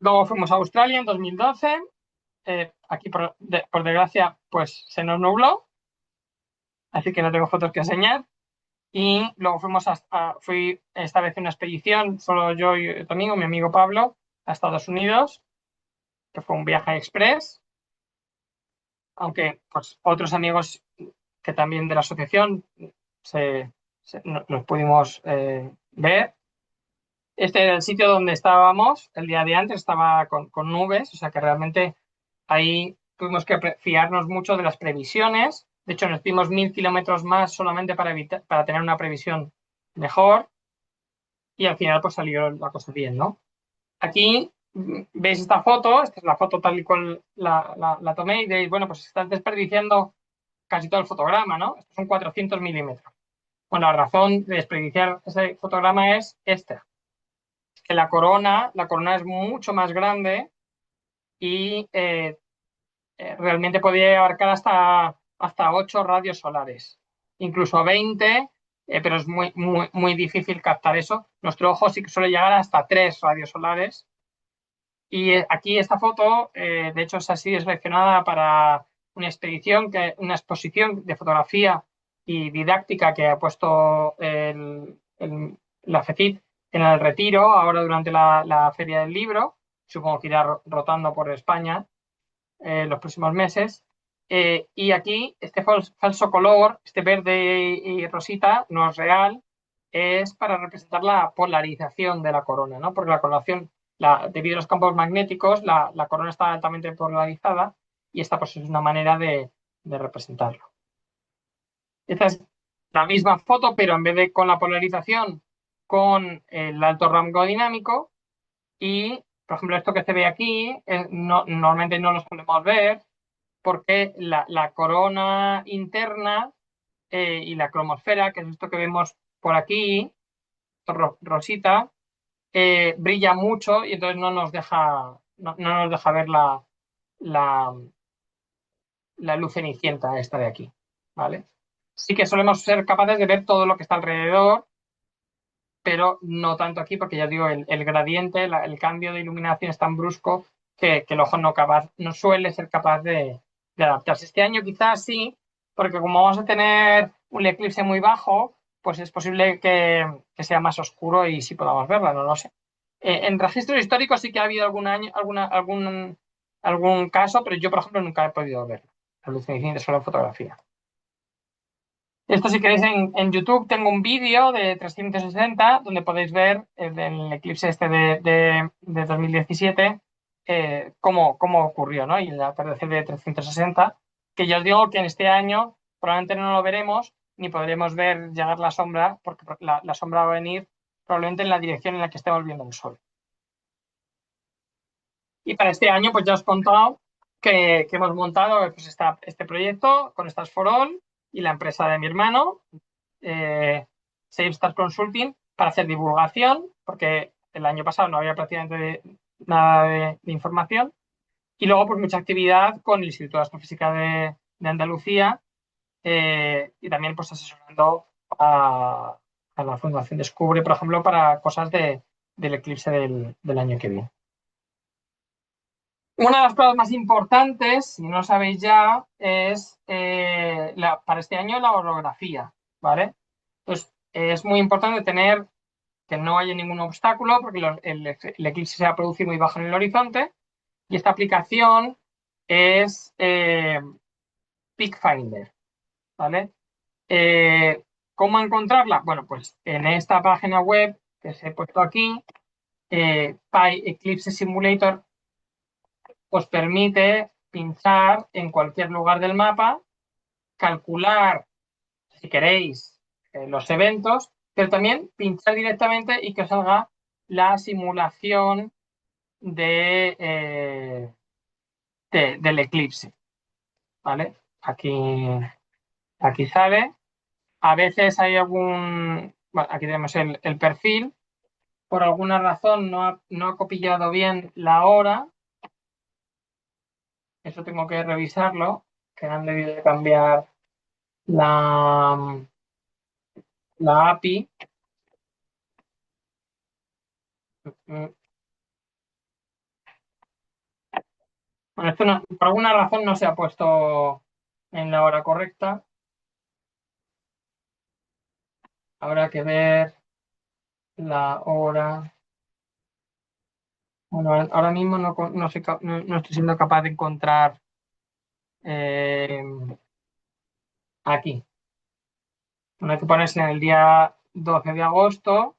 [SPEAKER 1] Luego fuimos a Australia en 2012. Aquí, por desgracia, pues se nos nubló, así que no tengo fotos que enseñar. Y luego fui esta vez en una expedición, solo yo y otro amigo, mi amigo Pablo, a Estados Unidos, que fue un viaje express, aunque pues otros amigos que también de la asociación nos pudimos ver. Este era el sitio donde estábamos el día de antes, estaba con nubes, o sea que realmente ahí tuvimos que fiarnos mucho de las previsiones. De hecho, nos dimos 1000 kilómetros más solamente para tener una previsión mejor, y al final pues salió la cosa bien, ¿no? Aquí veis esta foto es la foto tal y cual la tomé, y veis, bueno, pues estás desperdiciando casi todo el fotograma, ¿no? Estos son 400 milímetros. Bueno, la razón de desperdiciar ese fotograma es esta, que la corona es mucho más grande y realmente podría abarcar hasta 8 radios solares, incluso 20, pero es muy difícil captar eso. Nuestro ojo sí que suele llegar hasta 3 radios solares. Y aquí esta foto, de hecho, es así seleccionada para una exposición de fotografía y didáctica que ha puesto la FECIT en el Retiro, ahora durante la Feria del Libro. Supongo que irá rotando por España los próximos meses. Y aquí este falso color, este verde y rosita, no es real, es para representar la polarización de la corona, ¿no? Porque la coloración, debido a los campos magnéticos, la corona está altamente polarizada, y esta pues es una manera de representarlo. Esta es la misma foto, pero en vez de con la polarización, con el alto rango dinámico. Y, por ejemplo, esto que se ve aquí, normalmente no lo solemos ver porque la corona interna y la cromosfera, que es esto que vemos por aquí, rosita, brilla mucho, y entonces no nos deja ver la, la luz cenicienta esta de aquí, ¿vale? Sí que solemos ser capaces de ver todo lo que está alrededor, pero no tanto aquí, porque ya digo, el gradiente, el cambio de iluminación es tan brusco que el ojo no suele ser capaz de adaptarse. Este año quizás sí, porque como vamos a tener un eclipse muy bajo, pues es posible que sea más oscuro y sí podamos verla, no lo sé. En registros históricos sí que ha habido algún caso, pero yo, por ejemplo, nunca he podido verlo. La luz cenicienta, solo en fotografía. Esto, si queréis, en YouTube tengo un vídeo de 360 donde podéis ver el eclipse este de 2017, cómo ocurrió, ¿no? Y el atardecer de 360, que ya os digo que en este año probablemente no lo veremos, ni podremos ver llegar la sombra, porque la sombra va a venir probablemente en la dirección en la que estemos viendo el sol. Y para este año, pues ya os he contado que hemos montado pues, este proyecto con Stars for All y la empresa de mi hermano, Save Stars Consulting, para hacer divulgación, porque el año pasado no había prácticamente nada de información. Y luego, pues mucha actividad con el Instituto de Astrofísica de Andalucía, y también pues asesorando a la Fundación Descubre, por ejemplo, para cosas del eclipse del año que viene. Una de las pruebas más importantes, si no lo sabéis ya, es para este año la orografía, ¿vale? Entonces, es muy importante tener que no haya ningún obstáculo, porque el eclipse se va a producir muy bajo en el horizonte, Y esta aplicación es PeakFinder, ¿vale? ¿Cómo encontrarla? Bueno, pues en esta página web que os he puesto aquí, Pi Eclipse Simulator os permite pinchar en cualquier lugar del mapa, calcular, si queréis, los eventos, pero también pinchar directamente y que os salga la simulación del eclipse, ¿vale? Aquí sale. A veces hay algún... Bueno, aquí tenemos el perfil. Por alguna razón no ha copillado bien la hora. Eso tengo que revisarlo, que han debido de cambiar la API. Bueno, esto por alguna razón no se ha puesto en la hora correcta. Habrá que ver la hora. Bueno, ahora mismo no estoy siendo capaz de encontrar aquí. Bueno, hay que ponerse en el día 12 de agosto.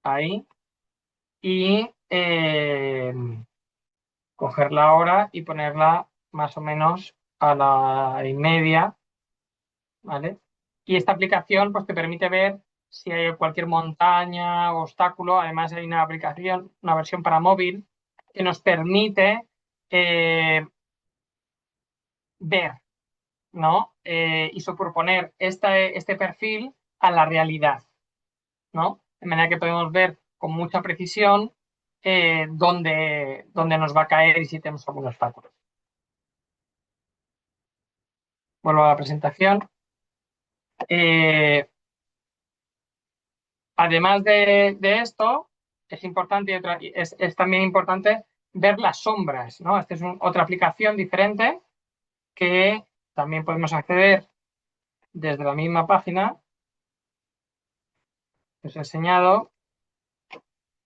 [SPEAKER 1] Ahí. Y coger la hora y ponerla más o menos a la 1:30, ¿vale? Y esta aplicación pues te permite ver si hay cualquier montaña o obstáculo. Además hay una aplicación, una versión para móvil que nos permite ver, ¿no? Y superponer este perfil a la realidad, ¿no? De manera que podemos ver con mucha precisión dónde nos va a caer y si tenemos algún obstáculo. Vuelvo a la presentación. Además de esto, es importante es también importante ver las sombras, ¿no? Esta es otra aplicación diferente que también podemos acceder desde la misma página que os he enseñado.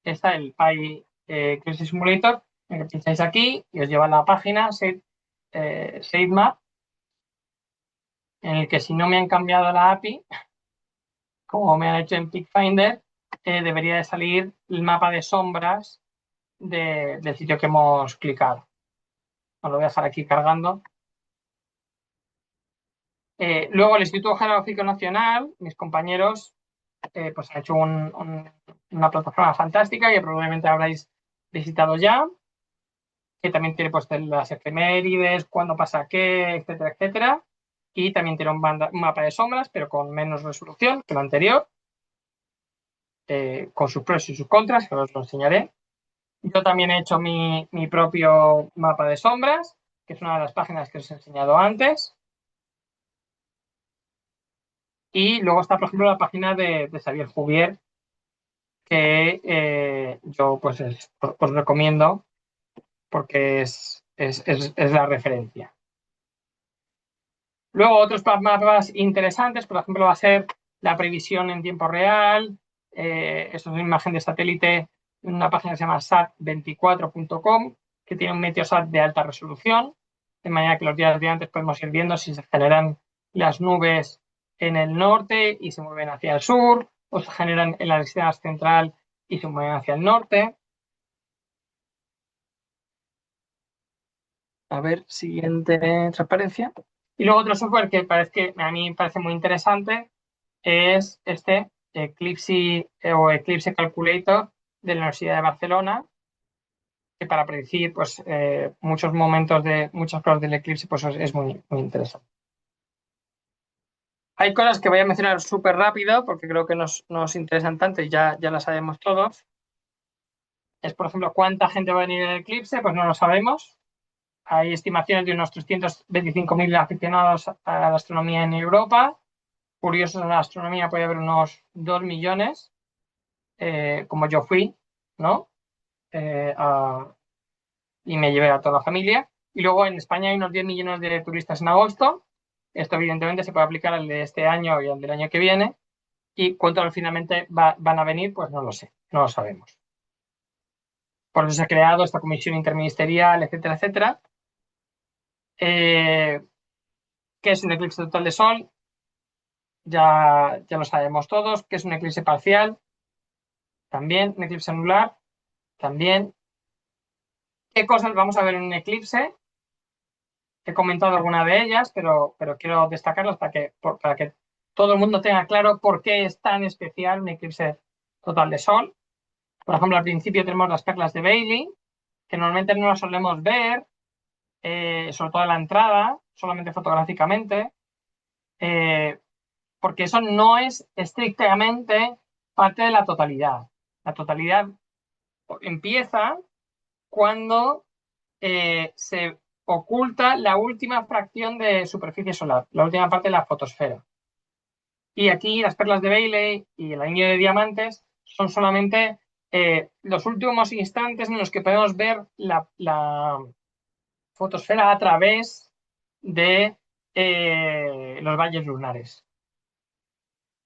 [SPEAKER 1] Está el Pi Eclipse Simulator, en que pincháis aquí y os lleva a la página Sitemap, en el que si no me han cambiado la API, como me han hecho en PeakFinder, debería de salir el mapa de sombras del sitio que hemos clicado. Os lo voy a dejar aquí cargando. Luego el Instituto Geográfico Nacional, mis compañeros, pues han hecho una plataforma fantástica que probablemente habréis visitado ya, que también tiene pues las efemérides, cuándo pasa qué, etcétera, etcétera. Y también tiene un mapa de sombras, pero con menos resolución que lo anterior, con sus pros y sus contras, que os lo enseñaré. Yo también he hecho mi propio mapa de sombras, que es una de las páginas que os he enseñado antes. Y luego está, por ejemplo, la página de Xavier Cuvier, que yo pues os recomiendo porque es la referencia. Luego otros mapas interesantes, por ejemplo, va a ser la previsión en tiempo real. Esto es una imagen de satélite en una página que se llama sat24.com, que tiene un Meteosat de alta resolución, de manera que los días de antes podemos ir viendo si se generan las nubes en el norte y se mueven hacia el sur, o se generan en la densidad central y se mueven hacia el norte. A ver, siguiente transparencia. Y luego otro software que a mí me parece muy interesante es este Eclipse Eclipse Calculator de la Universidad de Barcelona, que para predecir pues, muchos momentos de muchas cosas del eclipse pues, es muy, muy interesante. Hay cosas que voy a mencionar súper rápido porque creo que nos interesan tanto y ya las sabemos todos. Es, por ejemplo, ¿cuánta gente va a venir al eclipse? Pues no lo sabemos. Hay estimaciones de unos 325.000 aficionados a la astronomía en Europa. Curiosos en la astronomía puede haber unos 2 millones, como yo fui, ¿no? Y me llevé a toda la familia. Y luego en España hay unos 10 millones de turistas en agosto. Esto evidentemente se puede aplicar al de este año y al del año que viene. Y cuántos finalmente van a venir, pues no lo sé, no lo sabemos. Por eso se ha creado esta comisión interministerial, etcétera, etcétera. ¿Qué es un eclipse total de sol? Ya lo sabemos todos. ¿Qué es un eclipse parcial? También. Un eclipse anular, también. ¿Qué cosas vamos a ver en un eclipse? He comentado alguna de ellas, pero quiero destacarlas para que todo el mundo tenga claro por qué es tan especial un eclipse total de sol. Por ejemplo, al principio tenemos las perlas de Bailey, que normalmente no las solemos ver, sobre todo en la entrada, solamente fotográficamente, porque eso no es estrictamente parte de la totalidad. La totalidad empieza cuando se oculta la última fracción de superficie solar, la última parte de la fotosfera. Y aquí las perlas de Bailey y el anillo de diamantes son solamente los últimos instantes en los que podemos ver la fotosfera a través de los valles lunares.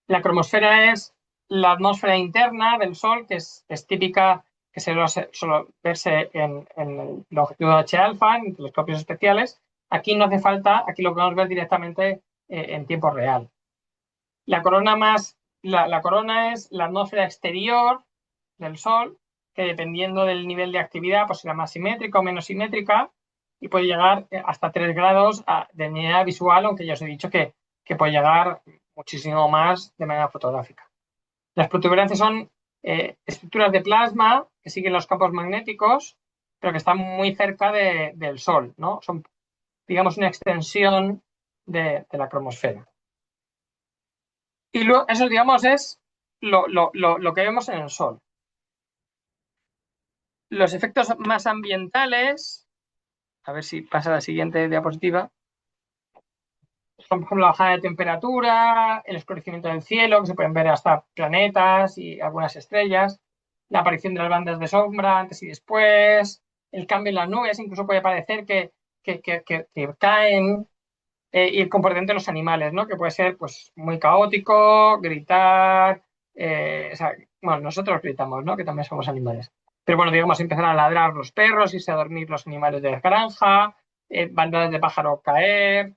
[SPEAKER 1] La cromosfera es la atmósfera interna del Sol, que es típica, que se suele verse en el objetivo H alfa, en telescopios especiales. Aquí no hace falta, aquí lo podemos ver directamente en tiempo real. La corona es la atmósfera exterior del Sol, que dependiendo del nivel de actividad, pues será más simétrica o menos simétrica, y puede llegar hasta 3 grados de manera visual, aunque ya os he dicho que puede llegar muchísimo más de manera fotográfica. Las protuberancias son estructuras de plasma que siguen los campos magnéticos, pero que están muy cerca del Sol, ¿no? Son, digamos, una extensión de la cromosfera. Y luego, eso, digamos, es lo que vemos en el Sol. Los efectos más ambientales, a ver si pasa la siguiente diapositiva, son, por ejemplo, la bajada de temperatura, el oscurecimiento del cielo, que se pueden ver hasta planetas y algunas estrellas, la aparición de las bandas de sombra antes y después, el cambio en las nubes, incluso puede parecer que caen, y el comportamiento de los animales, ¿no? Que puede ser pues muy caótico, gritar, o sea, bueno, nosotros gritamos, ¿no? Que también somos animales. Pero bueno, digamos, empezar a ladrar los perros, irse a dormir los animales de la granja, bandadas de pájaros caer.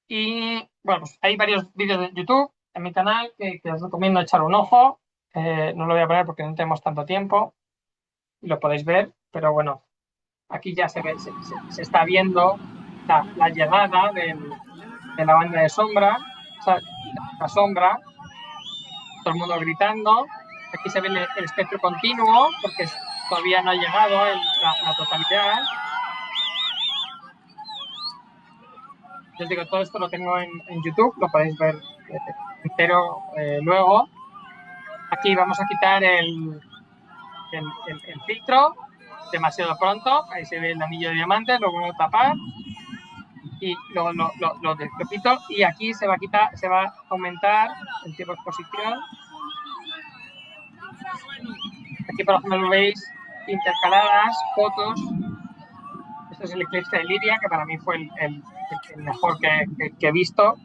[SPEAKER 1] Y bueno, pues hay varios vídeos de YouTube en mi canal que os recomiendo echar un ojo. No lo voy a poner porque no tenemos tanto tiempo y lo podéis ver, pero bueno, aquí ya se ve, se está viendo la llegada de la banda de sombra, o sea, la sombra, todo el mundo gritando. Aquí se ve el espectro continuo porque todavía no ha llegado la totalidad. Yo os digo, todo esto lo tengo en YouTube, lo podéis ver entero luego. Aquí vamos a quitar el filtro demasiado pronto. Ahí se ve el anillo de diamantes, lo vuelvo a tapar y lo quito. Y aquí se va a quitar, se va a aumentar el tiempo de exposición. Aquí, por ejemplo, lo veis intercaladas fotos. Este es el eclipse de Lidia, que para mí fue el mejor que he visto.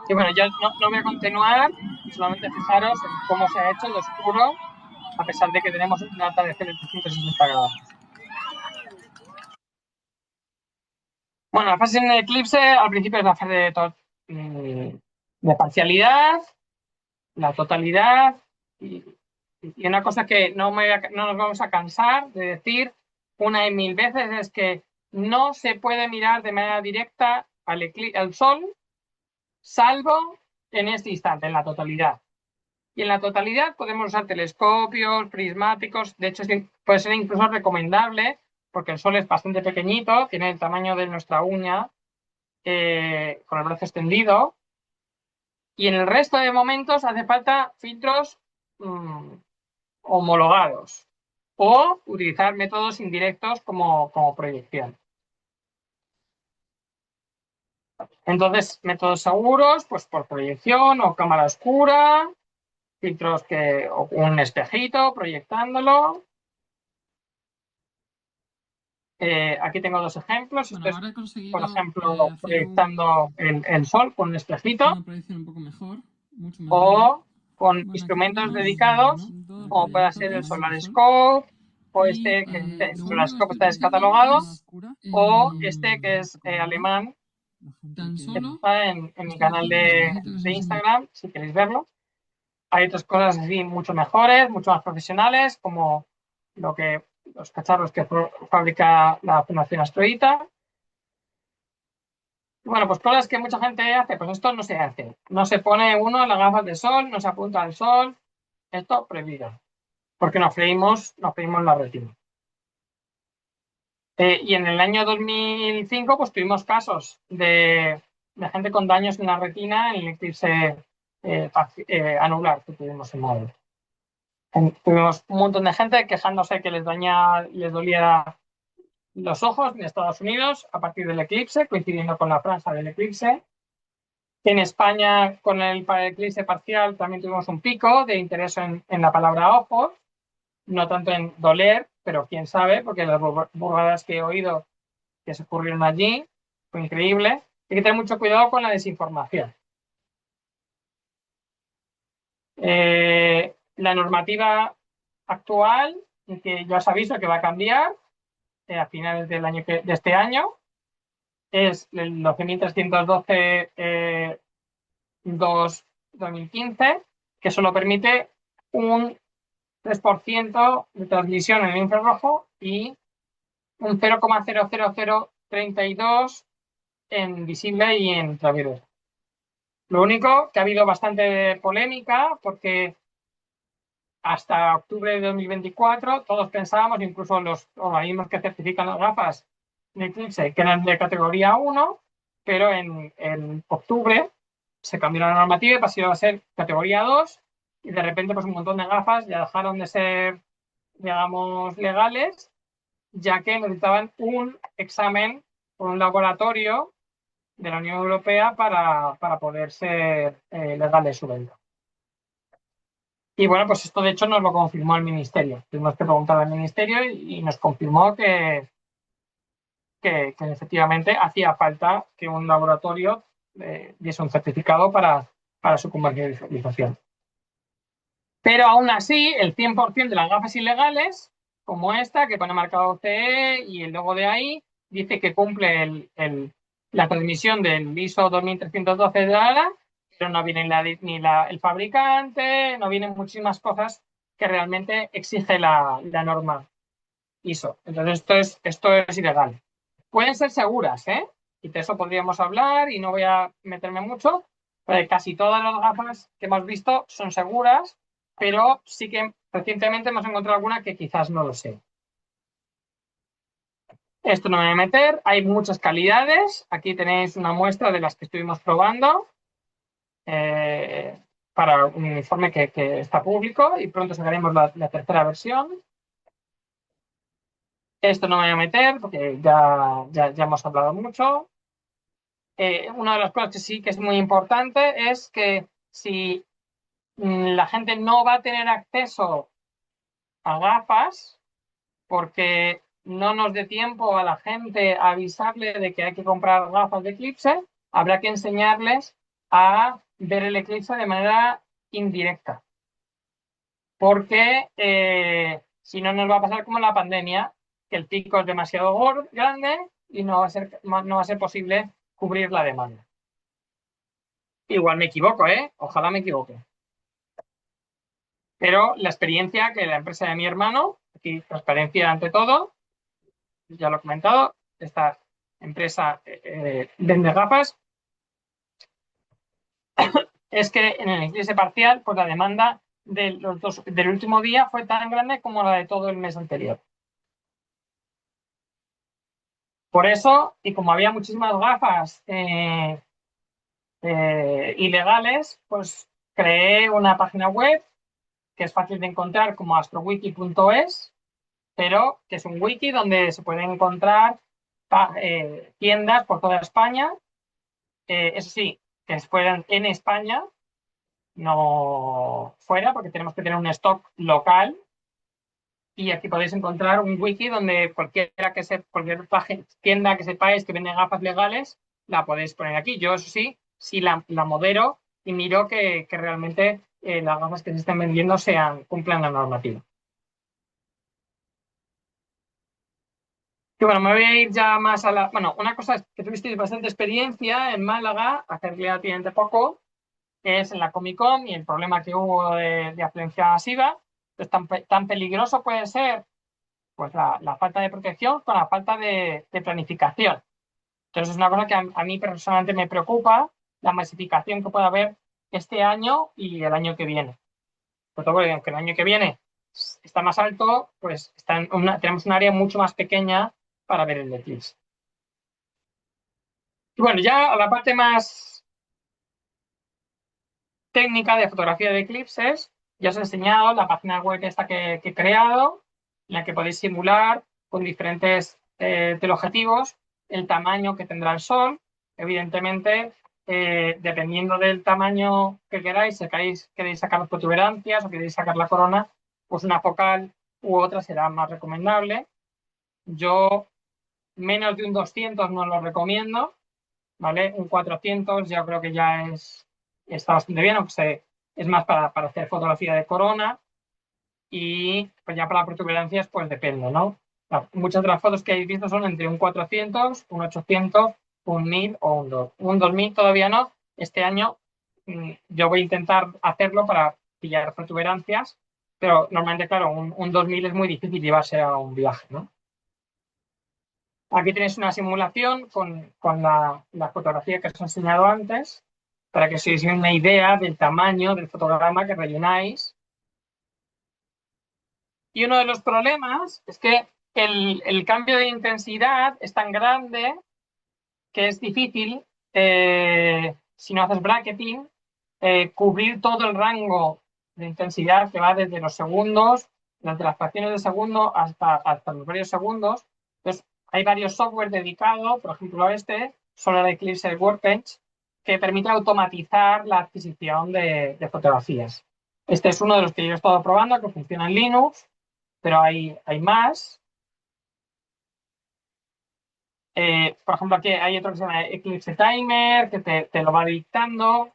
[SPEAKER 1] Y bueno, yo no voy a continuar, solamente fijaros en cómo se ha hecho el oscuro, a pesar de que tenemos un atardecer de 360 grados. Bueno, la fase en el eclipse, al principio es la fase de parcialidad, la totalidad, y una cosa que no nos vamos a cansar de decir una y mil veces es que no se puede mirar de manera directa al Sol, salvo en este instante, en la totalidad. Y en la totalidad podemos usar telescopios, prismáticos. De hecho, puede ser incluso recomendable porque el Sol es bastante pequeñito, tiene el tamaño de nuestra uña, con el brazo extendido. Y en el resto de momentos hace falta filtros homologados o utilizar métodos indirectos como proyección. Entonces, métodos seguros, pues por proyección o cámara oscura, filtros o un espejito proyectándolo. Aquí tengo dos ejemplos.
[SPEAKER 3] Bueno,
[SPEAKER 1] Esto es,
[SPEAKER 3] ahora he conseguido
[SPEAKER 1] por ejemplo,
[SPEAKER 3] hacer
[SPEAKER 1] proyectando el sol con un espejito,
[SPEAKER 3] una proyección un poco mejor, mucho mejor.
[SPEAKER 1] o con
[SPEAKER 3] Bueno, aquí
[SPEAKER 1] instrumentos
[SPEAKER 3] tenemos
[SPEAKER 1] dedicados,
[SPEAKER 3] dos
[SPEAKER 1] como puede ser el
[SPEAKER 3] proyectores de
[SPEAKER 1] Solar
[SPEAKER 3] sol.
[SPEAKER 1] Scope, o
[SPEAKER 3] Y
[SPEAKER 1] este que
[SPEAKER 3] lo
[SPEAKER 1] el
[SPEAKER 3] único
[SPEAKER 1] Solar
[SPEAKER 3] que
[SPEAKER 1] Scope
[SPEAKER 3] estoy
[SPEAKER 1] está
[SPEAKER 3] utilizando
[SPEAKER 1] descatalogado,
[SPEAKER 3] es
[SPEAKER 1] o este que es
[SPEAKER 3] como
[SPEAKER 1] alemán,
[SPEAKER 3] tan
[SPEAKER 1] que
[SPEAKER 3] solo
[SPEAKER 1] está en mi
[SPEAKER 3] estoy
[SPEAKER 1] canal
[SPEAKER 3] haciendo
[SPEAKER 1] de Instagram, si queréis verlo. Hay otras cosas así mucho mejores, mucho más profesionales, como los cacharros que fabrica la Fundación Astroita. Bueno, pues cosas que mucha gente hace, pues esto no se hace. No se pone uno las gafas de sol, no se apunta al sol. Esto prohibido, porque nos freímos la retina. Y en el año 2005, pues tuvimos casos de gente con daños en la retina en el eclipse anular que tuvimos en Madrid. Tuvimos un montón de gente quejándose que les dolía los ojos en Estados Unidos a partir del eclipse, coincidiendo con la franja del eclipse. En España, para el eclipse parcial, también tuvimos un pico de interés en la palabra ojos, no tanto en doler, pero quién sabe, porque las burradas que he oído que se ocurrieron allí fue increíble. Hay que tener mucho cuidado con la desinformación. La normativa actual, que ya os aviso que va a cambiar a finales de este año, es el 12.312 2015, que solo permite un 3% de transmisión en el infrarrojo y un 0,00032 en visible y en ultravioleta. Lo único que ha habido bastante polémica porque hasta octubre de 2024 todos pensábamos, incluso los organismos que certifican las gafas de eclipse, que eran de categoría 1, pero en octubre se cambió la normativa y pasó a ser categoría 2 y de repente pues un montón de gafas ya dejaron de ser, digamos, legales, ya que necesitaban un examen por un laboratorio de la Unión Europea para poder ser legales su venta. Y bueno, pues esto de hecho nos lo confirmó el Ministerio. Tuvimos que preguntar al Ministerio y nos confirmó que efectivamente hacía falta que un laboratorio diese un certificado para su comercialización. Pero aún así, el 100% de las gafas ilegales, como esta, que pone marcado CE y el logo de ahí, dice que cumple la transmisión del ISO 2312 de ALA, pero no viene ni el fabricante, no vienen muchísimas cosas que realmente exige la norma ISO. Entonces, esto es ilegal. Pueden ser seguras, ¿eh? Y de eso podríamos hablar y no voy a meterme mucho, pero casi todas las gafas que hemos visto son seguras, pero sí que recientemente hemos encontrado alguna que quizás no lo sé. Esto no me voy a meter, hay muchas calidades. Aquí tenéis una muestra de las que estuvimos probando para un informe que está público y pronto sacaremos la tercera versión. Esto no me voy a meter porque ya hemos hablado mucho. Una de las cosas que sí que es muy importante es que si la gente no va a tener acceso a gafas porque no nos dé tiempo a la gente a avisarle de que hay que comprar gafas de eclipse, habrá que enseñarles a ver el eclipse de manera indirecta. Porque si no nos va a pasar como en la pandemia, que el pico es demasiado grande y no va a ser posible cubrir la demanda. Igual me equivoco, ¿eh? Ojalá me equivoque. Pero la experiencia que la empresa de mi hermano, aquí transparencia ante todo, ya lo he comentado, esta empresa vende gafas, es que en el eclipse parcial, pues la demanda del último día fue tan grande como la de todo el mes anterior. Por eso, y como había muchísimas gafas ilegales, pues creé una página web que es fácil de encontrar como astrowiki.es, pero que es un wiki donde se pueden encontrar tiendas por toda España, eso sí, que fueran en España, no fuera, porque tenemos que tener un stock local Y aquí podéis encontrar un wiki donde cualquier tienda que sepáis que vende gafas legales, la podéis poner aquí. Yo, eso sí, la modero y miro que realmente las gafas que se estén vendiendo cumplan la normativa. Y bueno, me voy a ir ya más a la... Bueno, una cosa es que tuvisteis bastante experiencia en Málaga, hace relativamente poco, que es en la Comic Con y el problema que hubo de afluencia masiva. Pues tan peligroso puede ser pues la falta de protección con la falta de planificación. Entonces es una cosa que a mí personalmente me preocupa, la masificación que puede haber este año y el año que viene. Por todo porque aunque el año que viene está más alto, pues tenemos un área mucho más pequeña para ver el eclipse. Y bueno, ya a la parte más técnica de fotografía de eclipses, ya os he enseñado la página web esta que he creado, en la que podéis simular con diferentes teleobjetivos el tamaño que tendrá el Sol. Evidentemente, dependiendo del tamaño que queráis, si queréis sacar protuberancias o queréis sacar la corona, pues una focal u otra será más recomendable. Yo menos de un 200 no lo recomiendo, ¿vale? Un 400 yo creo que está bastante bien, aunque es más para hacer fotografía de corona y pues ya para protuberancias pues depende, ¿no? Muchas de las fotos que habéis visto son entre un 400, un 800, un 1000 o un 2. Un 2000 todavía no. Este año yo voy a intentar hacerlo para pillar protuberancias, pero normalmente, claro, un 2000 es muy difícil llevarse a un viaje, ¿no? Aquí tenéis una simulación con la fotografía que os he enseñado antes, para que os hagáis una idea del tamaño del fotograma que rellenáis. Y uno de los problemas es que el cambio de intensidad es tan grande que es difícil, si no haces bracketing, cubrir todo el rango de intensidad que va desde los segundos, desde las fracciones de segundo hasta los varios segundos. Entonces, hay varios software dedicados, por ejemplo Solar Eclipse Workbench, que permite automatizar la adquisición de fotografías. Este es uno de los que yo he estado probando, que funciona en Linux, pero hay más. Por ejemplo, aquí hay otro que se llama Eclipse Timer, que te lo va dictando.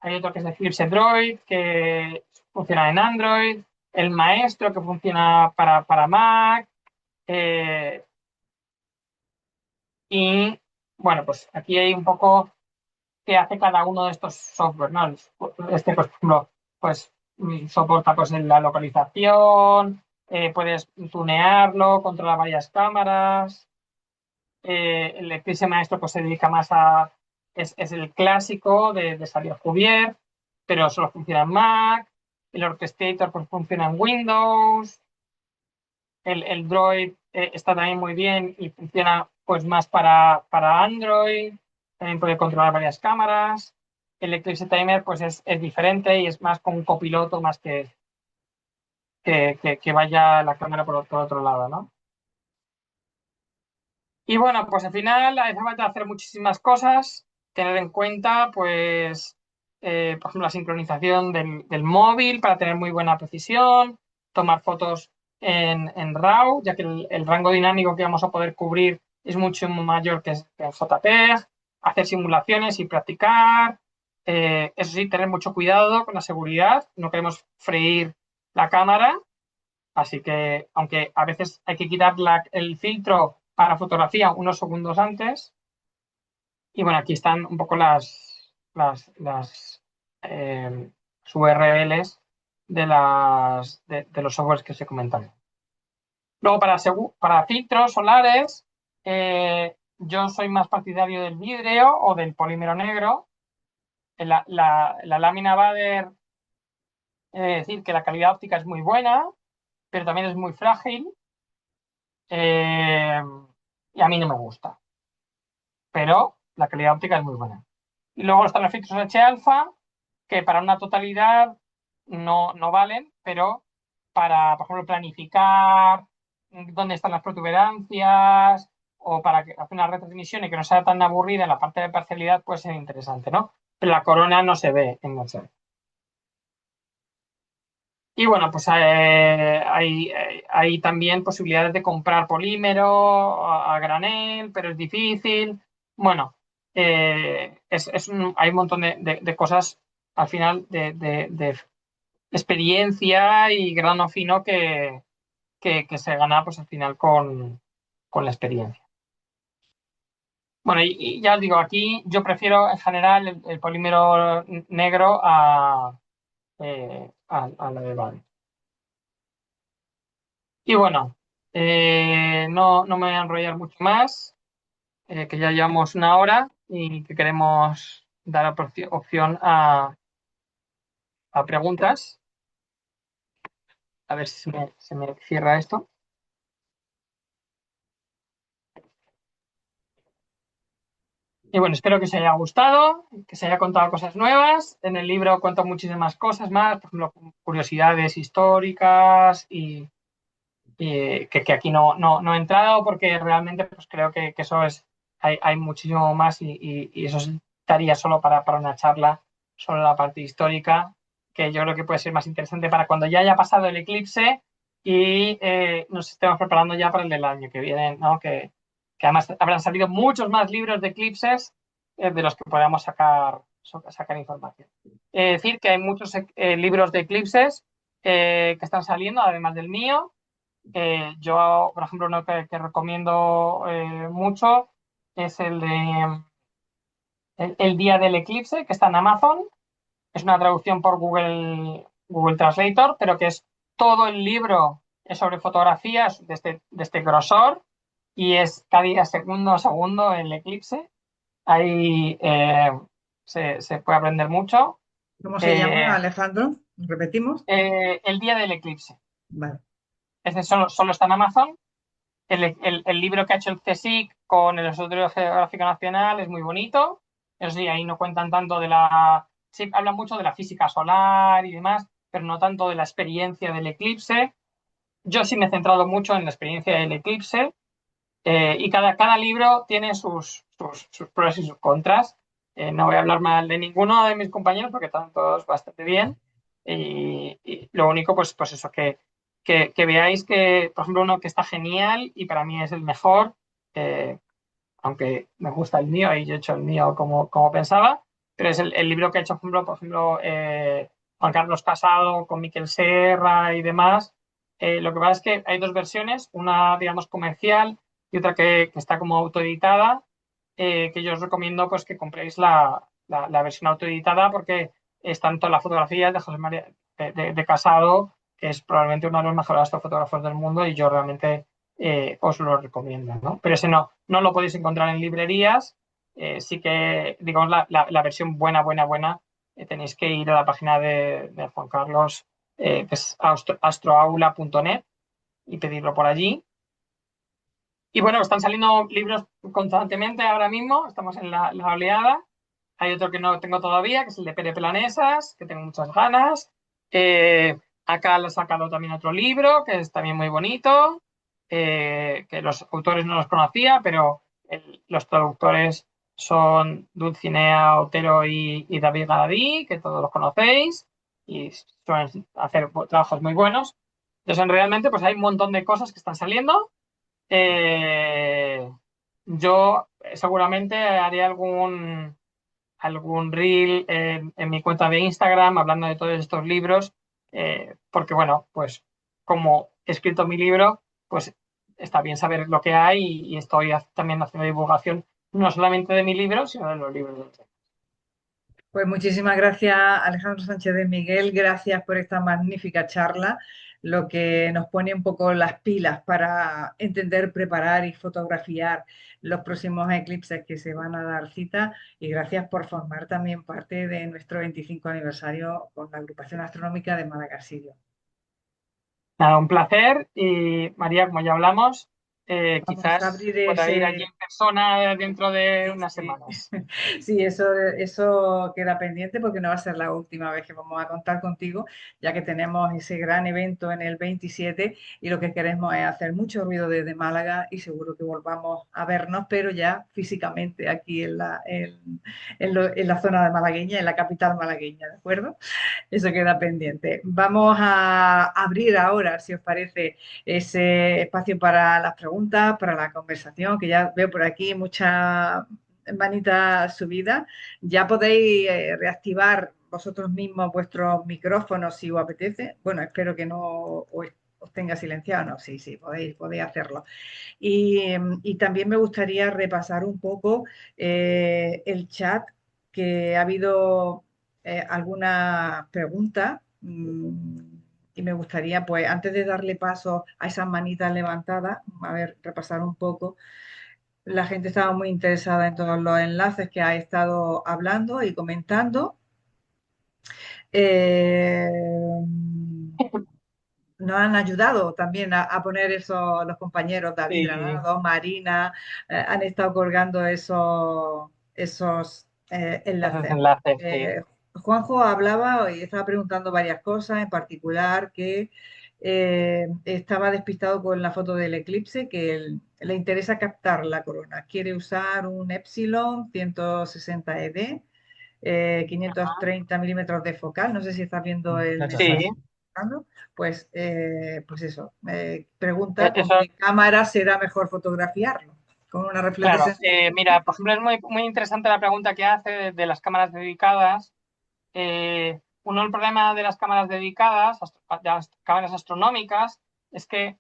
[SPEAKER 1] Hay otro que es Eclipse Droid, que funciona en Android. El Maestro, que funciona para Mac. Y bueno, pues aquí hay un poco qué hace cada uno de estos software, ¿no? Este, por ejemplo, pues soporta pues la localización, puedes tunearlo, controlar varias cámaras. El Eclipse Maestro pues se dedica más es el clásico de salir cubierto, pero solo funciona en Mac. El Orchestrator pues funciona en Windows. El Droid está también muy bien y funciona pues más para Android. También puede controlar varias cámaras. El Eclipse Timer pues es diferente y es más como un copiloto más que vaya la cámara por otro lado, ¿no? Y bueno, pues al final hace falta hacer muchísimas cosas, tener en cuenta, pues, por ejemplo, la sincronización del móvil para tener muy buena precisión, tomar fotos en RAW, ya que el rango dinámico que vamos a poder cubrir es mucho mayor que en JPEG, hacer simulaciones y practicar. Eso sí, tener mucho cuidado con la seguridad, no queremos freír la cámara. Así que, aunque a veces hay que quitar el filtro para fotografía unos segundos antes. Y bueno, aquí están un poco las URLs de los softwares que se comentan. Luego, para filtros solares, yo soy más partidario del vidrio o del polímero negro. La lámina Bader, decir que la calidad óptica es muy buena, pero también es muy frágil. Y a mí no me gusta, pero la calidad óptica es muy buena. Y luego están los filtros H-alfa, que para una totalidad no valen, pero para, por ejemplo, planificar dónde están las protuberancias o para hacer una retransmisión y que no sea tan aburrida en la parte de parcialidad, puede ser interesante, ¿no? Pero la corona no se ve en Excel. Y bueno, pues hay también posibilidades de comprar polímero a granel, pero es difícil. Bueno, hay un montón de cosas al final de experiencia y grano fino que se gana pues al final con la experiencia. Bueno, y ya os digo, aquí yo prefiero en general el polímero negro a la de Bade. Y bueno, no me voy a enrollar mucho más, que ya llevamos una hora y que queremos dar opción a preguntas. A ver si se me cierra esto. Y bueno, espero que os haya gustado, que se haya contado cosas nuevas. En el libro cuento muchísimas cosas más, por ejemplo, curiosidades históricas y que aquí no he entrado porque realmente pues creo que eso hay muchísimo más y eso estaría solo para una charla sobre la parte histórica, que yo creo que puede ser más interesante para cuando ya haya pasado el eclipse y nos estemos preparando ya para el del año que viene, ¿no? Que además habrán salido muchos más libros de eclipses de los que podamos sacar información. Decir que hay muchos libros de eclipses que están saliendo, además del mío. Yo, por ejemplo, uno que recomiendo mucho es el de el Día del Eclipse, que está en Amazon. Es una traducción por Google Translator, pero que es todo el libro es sobre fotografías de este grosor y es cada día segundo a segundo el eclipse. Ahí se puede aprender mucho.
[SPEAKER 2] ¿Cómo se llama,
[SPEAKER 1] Eh,
[SPEAKER 2] Alejandro? ¿Repetimos?
[SPEAKER 1] el Día del Eclipse.
[SPEAKER 2] Vale.
[SPEAKER 1] Ese solo está en Amazon. El libro que ha hecho el CSIC con el Observatorio Geográfico Nacional es muy bonito. Eso sí, ahí no cuentan tanto Sí, hablan mucho de la física solar y demás, pero no tanto de la experiencia del eclipse. Yo sí me he centrado mucho en la experiencia del eclipse y cada libro tiene sus pros y sus contras. No voy a hablar mal de ninguno de mis compañeros porque están todos bastante bien. Y lo único, pues eso, que veáis que, por ejemplo, uno que está genial y para mí es el mejor, eh, aunque me gusta el mío y yo he hecho el mío como pensaba, pero es el libro que ha hecho, por ejemplo Juan Carlos Casado con Miquel Serra y demás. Lo que pasa es que hay dos versiones, una, digamos, comercial y otra que está como autoeditada, que yo os recomiendo pues que compréis la versión autoeditada porque están todas las fotografías de José María de Casado, que es probablemente uno de los mejores astrofotógrafos del mundo y yo realmente os lo recomiendo, ¿no? Pero ese no lo podéis encontrar en librerías. Sí que, digamos, la versión buena, tenéis que ir a la página de Juan Carlos, que es astroaula.net y pedirlo por allí. Y bueno, están saliendo libros constantemente ahora mismo, estamos en la oleada. Hay otro que no tengo todavía, que es el de Pere Planesas, que tengo muchas ganas. Acá le he sacado también otro libro, que es también muy bonito, que los autores no los conocía, pero los traductores son Dulcinea Otero y David Galadí, que todos los conocéis, y suelen hacer trabajos muy buenos. Entonces, realmente, pues hay un montón de cosas que están saliendo. Eh, yo seguramente haré algún reel en mi cuenta de Instagram hablando de todos estos libros, porque bueno, pues como he escrito mi libro, pues está bien saber lo que hay y estoy también haciendo divulgación no solamente de mi libro, sino de los libros de otros.
[SPEAKER 2] Pues muchísimas gracias, Alejandro Sánchez de Miguel. Gracias por esta magnífica charla, lo que nos pone un poco las pilas para entender, preparar y fotografiar los próximos eclipses que se van a dar cita. Y gracias por formar también parte de nuestro 25 aniversario con la Agrupación Astronómica de Madagascar.
[SPEAKER 1] Nada, un placer y María, como ya hablamos,
[SPEAKER 2] Vamos a
[SPEAKER 1] quizás
[SPEAKER 2] abrir
[SPEAKER 1] pueda ir allí
[SPEAKER 2] ese...
[SPEAKER 1] en persona dentro de unas
[SPEAKER 2] Sí,
[SPEAKER 1] semanas.
[SPEAKER 2] sí, eso queda pendiente porque no va a ser la última vez que vamos a contar contigo, ya que tenemos ese gran evento en el 27 y lo que queremos es hacer mucho ruido desde Málaga y seguro que volvamos a vernos, pero ya físicamente aquí en la zona de malagueña, en la capital malagueña, ¿de acuerdo? Eso queda pendiente. Vamos a abrir ahora, si os parece, ese espacio para las preguntas, para la conversación, que ya veo por aquí muchas manitas subidas. Ya podéis reactivar vosotros mismos vuestros micrófonos si os apetece. Bueno, espero que no os tenga silenciado. No, sí, sí, podéis hacerlo. Y también me gustaría repasar un poco el chat, que ha habido algunas preguntas y me gustaría, pues, antes de darle paso a esas manitas levantadas, a ver, repasar un poco. La gente estaba muy interesada en todos los enlaces que ha estado hablando y comentando. Eh, Nos han ayudado también a poner eso los compañeros David
[SPEAKER 1] Sí,
[SPEAKER 2] Granado, Marina, han estado colgando esos
[SPEAKER 1] esos
[SPEAKER 2] enlaces.
[SPEAKER 1] enlaces, sí.
[SPEAKER 2] Eh, Juanjo hablaba y estaba preguntando varias cosas, en particular que estaba despistado con la foto del eclipse, que le interesa captar la corona. Quiere usar un Epsilon 160 ED, 530 milímetros de focal. No sé si estás viendo el mensaje.
[SPEAKER 1] Sí,
[SPEAKER 2] Pues eso, pregunta con
[SPEAKER 1] eso,
[SPEAKER 2] qué cámara será mejor fotografiarlo, con una reflex de
[SPEAKER 1] claro.
[SPEAKER 2] sensor.
[SPEAKER 1] Mira, por ejemplo, es muy interesante la pregunta que hace de las cámaras dedicadas. Uno del problema de las cámaras dedicadas, de las cámaras astronómicas, es que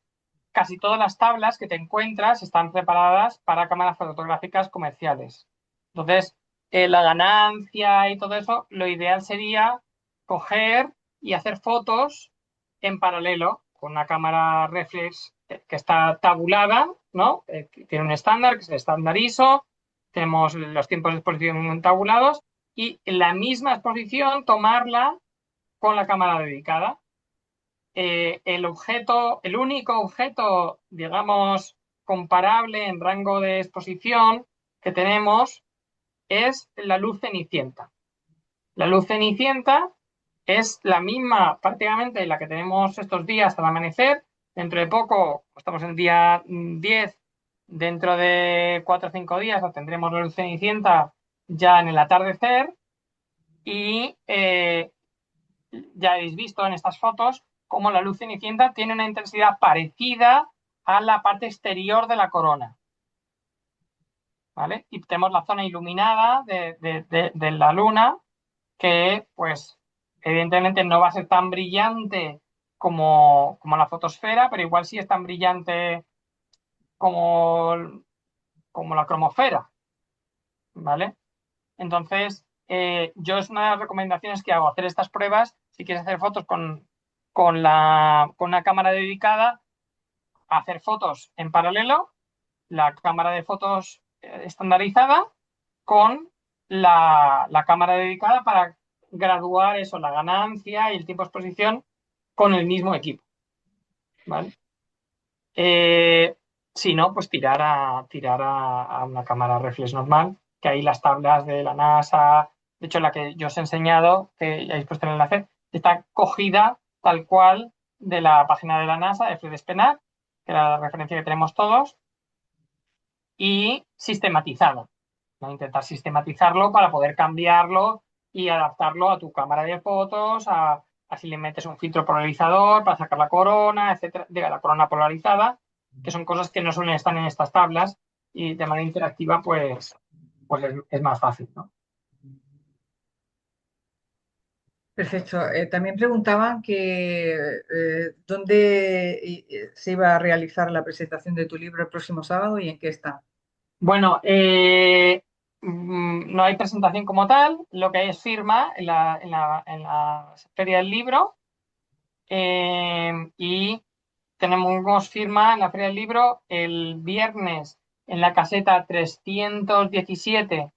[SPEAKER 1] casi todas las tablas que te encuentras están preparadas para cámaras fotográficas comerciales. Entonces, la ganancia y todo eso, lo ideal sería coger y hacer fotos en paralelo con una cámara reflex que está tabulada, ¿no? Que tiene un estándar, que es el estándar ISO, tenemos los tiempos de exposición tabulados y en la misma exposición tomarla con la cámara dedicada. El único objeto, digamos, comparable en rango de exposición que tenemos es la luz cenicienta. La luz cenicienta es la misma prácticamente la que tenemos estos días al amanecer. Dentro de poco, estamos en el día 10, dentro de 4 o 5 días tendremos la luz cenicienta ya en el atardecer y ya habéis visto en estas fotos cómo la luz cenicienta tiene una intensidad parecida a la parte exterior de la corona, ¿vale? Y tenemos la zona iluminada de la luna que, pues, evidentemente no va a ser tan brillante como la fotosfera, pero igual sí es tan brillante como, como la cromosfera, ¿vale? Entonces, yo es una de las recomendaciones que hago, hacer estas pruebas. Si quieres hacer fotos con una cámara dedicada, hacer fotos en paralelo, la cámara de fotos estandarizada con la cámara dedicada para graduar eso, la ganancia y el tiempo de exposición con el mismo equipo, ¿vale? Eh, si no, pues tirar a una cámara reflex normal, que ahí las tablas de la NASA, de hecho la que yo os he enseñado, que ya habéis puesto en el enlace, está cogida tal cual de la página de la NASA, de Fred Spenar, que era la referencia que tenemos todos, y sistematizada, ¿no? Intentar sistematizarlo para poder cambiarlo y adaptarlo a tu cámara de fotos, a si le metes un filtro polarizador para sacar la corona, etcétera, de la corona polarizada, que son cosas que no suelen estar en estas tablas y de manera interactiva, pues es más fácil, ¿no?
[SPEAKER 2] Perfecto. También preguntaban que dónde se iba a realizar la presentación de tu libro el próximo sábado y en qué está.
[SPEAKER 1] Bueno, no hay presentación como tal, lo que hay es firma en la Feria del Libro, y tenemos firma en la Feria del Libro el viernes en la caseta 317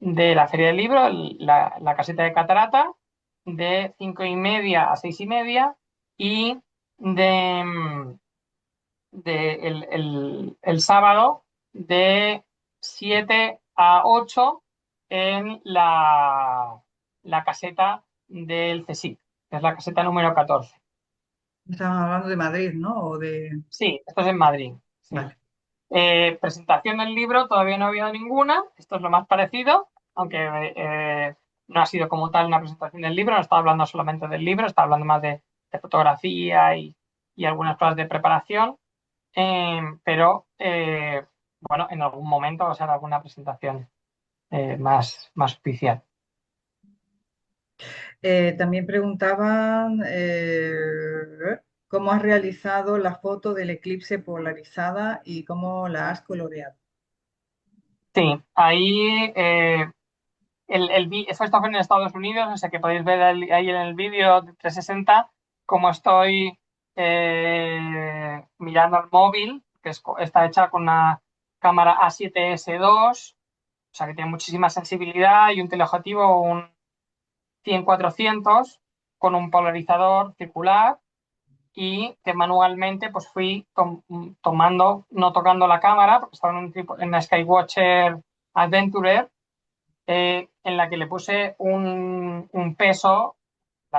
[SPEAKER 1] de la Feria del Libro, la caseta de Catarata, de 5:30 a 6:30, y de, el sábado de 7 a 8 en la caseta del CSIC, que es la caseta número 14.
[SPEAKER 2] Estamos hablando de Madrid, ¿no? O de...
[SPEAKER 1] Sí, esto es en Madrid. Sí.
[SPEAKER 2] Vale.
[SPEAKER 1] Presentación del libro, todavía no ha habido ninguna. Esto es lo más parecido, aunque no ha sido como tal una presentación del libro, no estaba hablando solamente del libro, estaba hablando más de fotografía y algunas cosas de preparación. Pero bueno, en algún momento va a ser alguna presentación más oficial.
[SPEAKER 2] También preguntaban cómo has realizado la foto del eclipse polarizada y cómo la has coloreado.
[SPEAKER 1] Sí, ahí esto fue en Estados Unidos, o sea que podéis ver ahí en el vídeo de 360 cómo estoy mirando el móvil, que está hecha con una cámara A7S2, o sea que tiene muchísima sensibilidad y un teleobjetivo, un 100-400 con un polarizador circular y que manualmente pues fui tomando, no tocando la cámara, porque estaba en una Skywatcher Adventurer, en la que le puse un peso,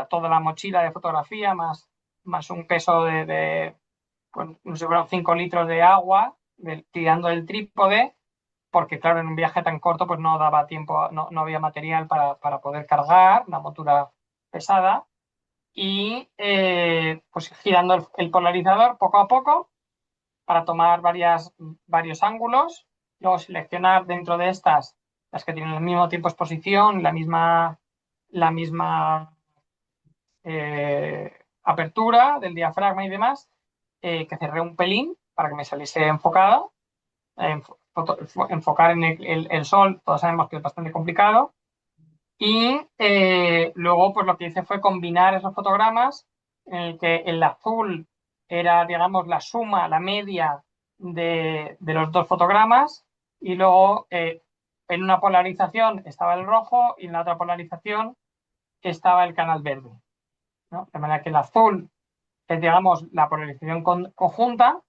[SPEAKER 1] toda la mochila de fotografía, más un peso pues, no sé, 5 litros de agua, tirando el trípode, porque claro, en un viaje tan corto pues no daba tiempo, no había material para poder cargar, una montura pesada, y pues girando el polarizador poco a poco para tomar varios ángulos, luego seleccionar dentro de estas las que tienen el mismo tiempo de exposición, la misma apertura del diafragma y demás, que cerré un pelín para que me saliese enfocado. Enfocar en el sol, todos sabemos que es bastante complicado. Y luego, pues lo que hice fue combinar esos fotogramas, en el que el azul era, digamos, la suma, la media de los dos fotogramas, y luego en una polarización estaba el rojo y en la otra polarización estaba el canal verde, ¿no? De manera que el azul es, digamos, la polarización conjunta,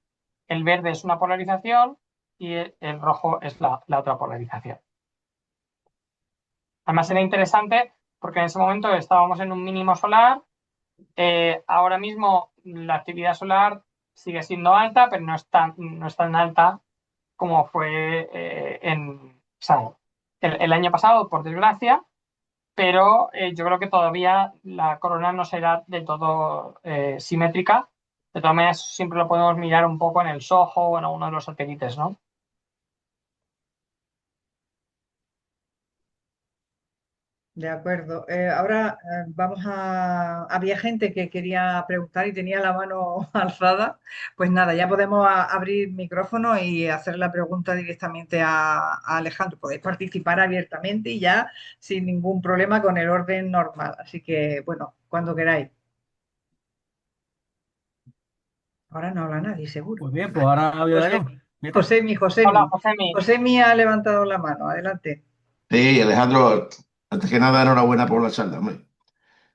[SPEAKER 1] el verde es una polarización y el rojo es la otra polarización. Además era interesante porque en ese momento estábamos en un mínimo solar. Ahora mismo la actividad solar sigue siendo alta, pero no es tan alta como fue o sea, el año pasado, por desgracia, pero yo creo que todavía la corona no será del todo simétrica. De todas maneras, siempre lo podemos mirar un poco en el SOHO o en alguno de los satélites, ¿no?
[SPEAKER 2] De acuerdo. Ahora vamos a... Había gente que quería preguntar y tenía la mano alzada. Pues nada, ya podemos abrir micrófono y hacer la pregunta directamente a Alejandro. Podéis participar abiertamente y ya sin ningún problema con el orden normal. Así que, bueno, cuando queráis. Ahora no habla nadie, seguro.
[SPEAKER 3] Pues bien, pues ahora voy a dar yo. Mira.
[SPEAKER 2] Josemi,
[SPEAKER 1] Hola,
[SPEAKER 2] Josemi.
[SPEAKER 1] Josemi.
[SPEAKER 2] Josemi ha levantado la mano. Adelante.
[SPEAKER 5] Sí, Alejandro, antes que nada, enhorabuena por la charla, hombre.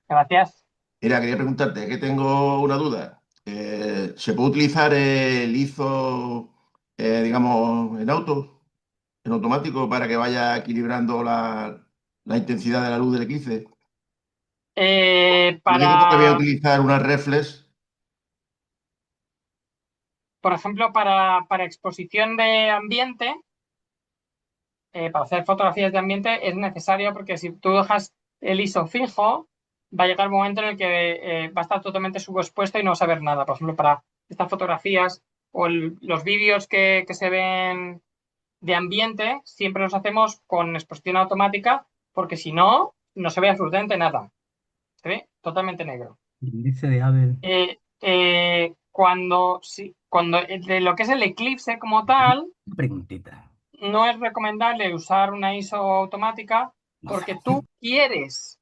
[SPEAKER 1] Gracias.
[SPEAKER 5] Mira, quería preguntarte, que tengo una duda. ¿Se puede utilizar el ISO, digamos, en automático, para que vaya equilibrando la intensidad de la luz del eclipse? Yo tengo que voy a
[SPEAKER 1] Para,
[SPEAKER 5] utilizar una reflex.
[SPEAKER 1] por ejemplo, para exposición de ambiente, para hacer fotografías de ambiente es necesario, porque si tú dejas el ISO fijo, va a llegar un momento en el que va a estar totalmente subexpuesto y no vas a ver nada. Por ejemplo, para estas fotografías o los vídeos que se ven de ambiente, siempre los hacemos con exposición automática, porque si no, no se ve absolutamente nada. Se ve totalmente negro.
[SPEAKER 3] El índice de Abel.
[SPEAKER 1] Cuando de lo que es el eclipse como tal,
[SPEAKER 3] Preguntita.
[SPEAKER 1] no es recomendable usar una ISO automática,
[SPEAKER 3] No sé.
[SPEAKER 1] porque tú quieres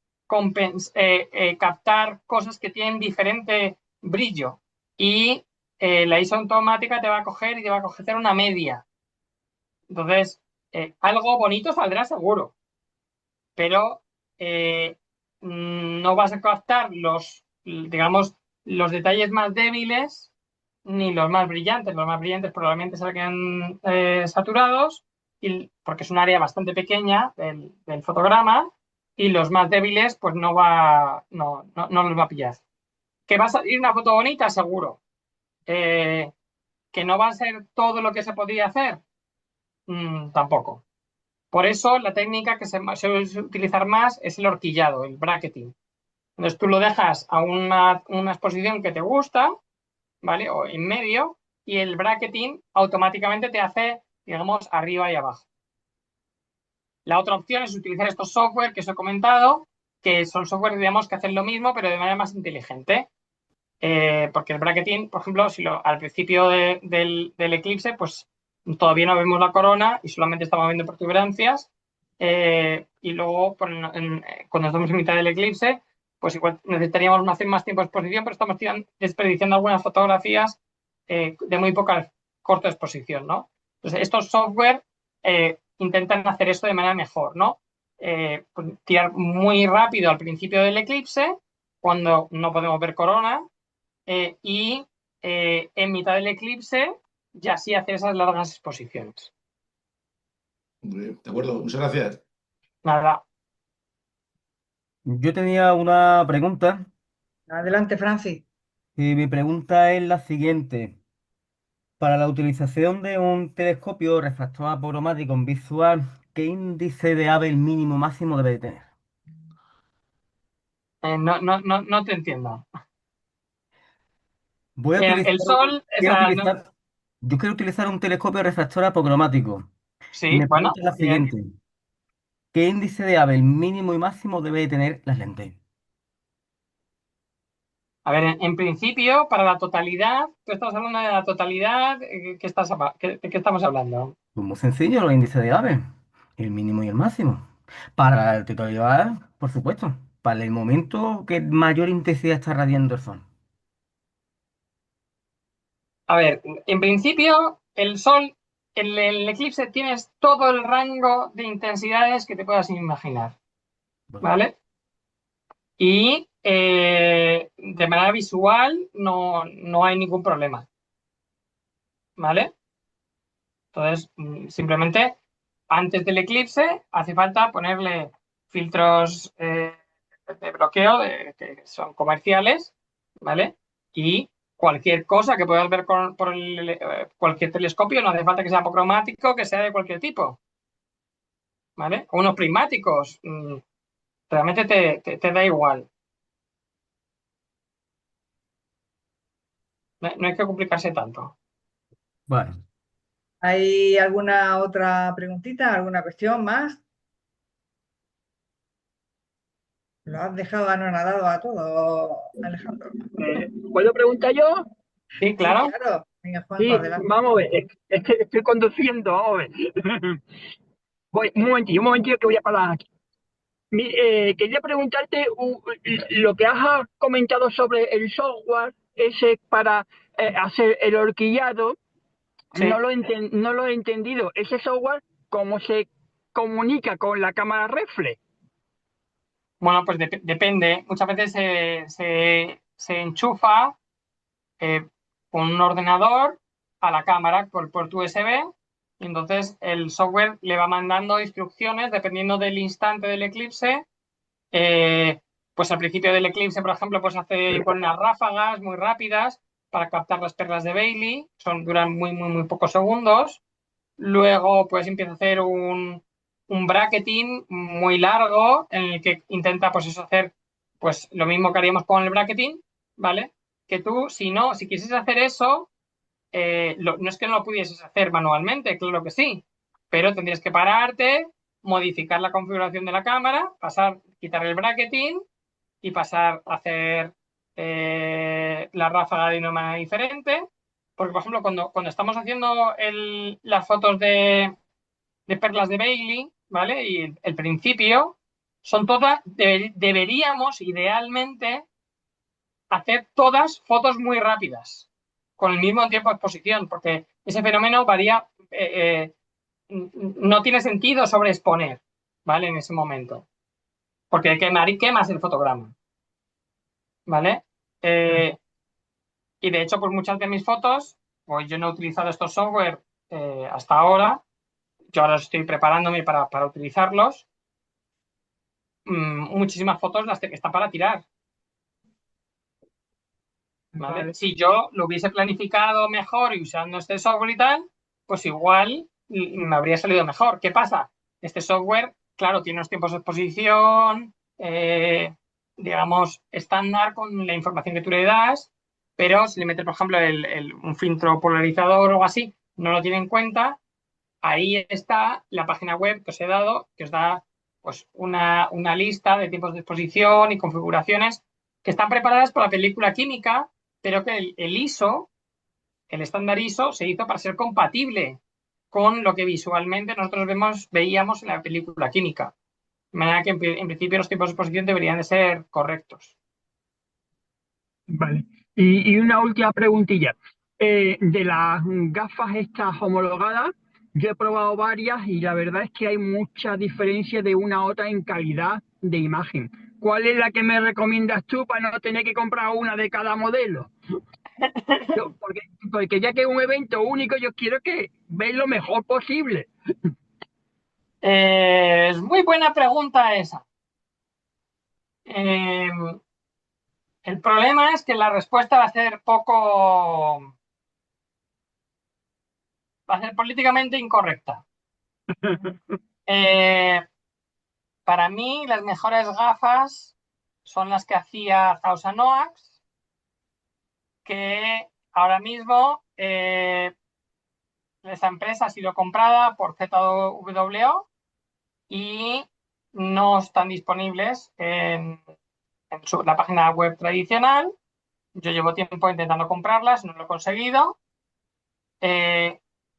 [SPEAKER 1] captar cosas que tienen diferente brillo, y la ISO automática te va a coger y te va a coger una media. Entonces, algo bonito saldrá seguro, pero no vas a captar digamos, los detalles más débiles ni los más brillantes. Los más brillantes probablemente salgan saturados, porque es un área bastante pequeña del fotograma, y los más débiles, pues no los va a pillar. ¿Que va a salir una foto bonita? Seguro. ¿Que no va a ser todo lo que se podría hacer? Tampoco. Por eso la técnica que se suele utilizar más es el horquillado, el bracketing. Entonces tú lo dejas a una exposición que te gusta, ¿vale? O en medio, y el bracketing automáticamente te hace, digamos, arriba y abajo. La otra opción es utilizar estos software que os he comentado, que son software, digamos, que hacen lo mismo, pero de manera más inteligente. Porque el bracketing, por ejemplo, al principio del eclipse, pues todavía no vemos la corona y solamente estamos viendo protuberancias. Y luego, cuando estamos en mitad del eclipse, pues igual necesitaríamos hacer más tiempo de exposición, pero estamos desperdiciando algunas fotografías de muy corta exposición, ¿no? Entonces, estos software intentan hacer esto de manera mejor, ¿no? Pues, tirar muy rápido al principio del eclipse, cuando no podemos ver corona, y en mitad del eclipse ya sí hacer esas largas exposiciones.
[SPEAKER 5] De acuerdo, muchas gracias.
[SPEAKER 1] Nada,
[SPEAKER 6] Yo tenía una pregunta
[SPEAKER 2] Adelante, Francis.
[SPEAKER 6] y mi pregunta es la siguiente. Para la utilización de un telescopio refractor apolomático en visual, ¿qué índice de Abel mínimo máximo debe de tener?
[SPEAKER 1] no te entiendo.
[SPEAKER 6] Voy a
[SPEAKER 1] El
[SPEAKER 6] utilizar,
[SPEAKER 1] sol, o
[SPEAKER 6] quiero
[SPEAKER 1] sea,
[SPEAKER 6] utilizar, yo quiero utilizar un telescopio refractor apocromático. Y
[SPEAKER 1] sí,
[SPEAKER 6] mi
[SPEAKER 1] bueno,
[SPEAKER 6] pregunta es la
[SPEAKER 1] bien.
[SPEAKER 6] siguiente. ¿Qué índice de Abel mínimo y máximo debe de tener las lentes?
[SPEAKER 1] A ver, en principio, para la totalidad, tú estás hablando de la totalidad, ¿de qué estamos hablando?
[SPEAKER 6] Pues muy sencillo, los índices de Abel. El mínimo y el máximo. Para la totalidad, por supuesto. Para el momento que mayor intensidad está radiando el sol.
[SPEAKER 1] A ver, en principio, el sol, en el eclipse tienes todo el rango de intensidades que te puedas imaginar,
[SPEAKER 6] Bueno,
[SPEAKER 1] ¿vale? Y de manera visual no hay ningún problema, ¿vale? Entonces, simplemente antes del eclipse hace falta ponerle filtros de bloqueo que son comerciales, ¿vale? Y cualquier cosa que puedas ver por cualquier telescopio, no hace falta que sea apocromático, que sea de cualquier tipo, ¿vale? O unos prismáticos, realmente te da igual. No hay que complicarse tanto.
[SPEAKER 6] bueno.
[SPEAKER 2] ¿Hay alguna otra preguntita, alguna cuestión más? Lo has dejado anonadado a todo, Alejandro.
[SPEAKER 3] ¿Puedo preguntar yo?
[SPEAKER 1] Sí,
[SPEAKER 2] Sí,
[SPEAKER 1] claro.
[SPEAKER 2] claro. Venga, Juanjo,
[SPEAKER 3] Sí,
[SPEAKER 2] adelante.
[SPEAKER 3] vamos a ver, es que estoy conduciendo, vamos a ver. Voy, un momentito que voy a parar aquí. Quería preguntarte lo que has comentado sobre el software ese para hacer el horquillado,
[SPEAKER 1] Sí.
[SPEAKER 3] no lo he entendido. Ese software, ¿cómo se comunica con la cámara reflex?
[SPEAKER 1] Bueno, pues depende. Muchas veces se enchufa eh, con un ordenador a la cámara por puerto USB, y entonces el software le va mandando instrucciones dependiendo del instante del eclipse. Eh, pues al principio del eclipse, por ejemplo, pues pone unas ráfagas muy rápidas para captar las perlas de Bailey, duran muy pocos segundos. Luego, pues empieza a hacer un bracketing muy largo en el que intenta, pues eso, hacer pues lo mismo que haríamos con el bracketing, ¿vale? Que tú, si quisieses hacer eso, no es que no lo pudieses hacer manualmente, claro que sí, pero tendrías que pararte, modificar la configuración de la cámara, quitar el bracketing y pasar a hacer la ráfaga de una manera diferente. Porque, por ejemplo, cuando estamos haciendo las fotos de perlas de Bailey, ¿vale? Y el principio, son todas, deberíamos idealmente hacer todas fotos muy rápidas, con el mismo tiempo de exposición, porque ese fenómeno varía, no tiene sentido sobreexponer, ¿vale? En ese momento, porque quemas el fotograma, ¿vale? Eh, Y de hecho, pues muchas de mis fotos, pues yo no he utilizado estos software hasta ahora. Yo ahora estoy preparándome para utilizarlos. Muchísimas fotos las que están para tirar, ¿vale?
[SPEAKER 3] Vale.
[SPEAKER 1] Si yo lo hubiese planificado mejor y usando este software y tal, pues igual me habría salido mejor. ¿Qué pasa? Este software, claro, tiene unos tiempos de exposición, digamos, estándar con la información que tú le das, pero si le metes, por ejemplo, un filtro polarizador o algo así, no lo tiene en cuenta. Ahí está la página web que os he dado, que os da pues una lista de tiempos de exposición y configuraciones que están preparadas por la película química, pero que el ISO, el estándar ISO, se hizo para ser compatible con lo que visualmente nosotros veíamos en la película química. De manera que en principio los tiempos de exposición deberían de ser correctos.
[SPEAKER 3] Vale. Y una última preguntilla. De las gafas estas homologadas, yo he probado varias y la verdad es que hay mucha diferencia de una a otra en calidad de imagen. ¿Cuál es la que me recomiendas tú para no tener que comprar una de cada modelo? Porque ya que es un evento único, yo quiero que veáis lo mejor posible.
[SPEAKER 1] Es muy buena pregunta esa. Eh, el problema es que la respuesta va a ser va a ser políticamente incorrecta. Eh, para mí, las mejores gafas son las que hacía Thousand Oaks, que ahora mismo esa empresa ha sido comprada por ZWO y no están disponibles en la página web tradicional. Yo llevo tiempo intentando comprarlas, no lo he conseguido.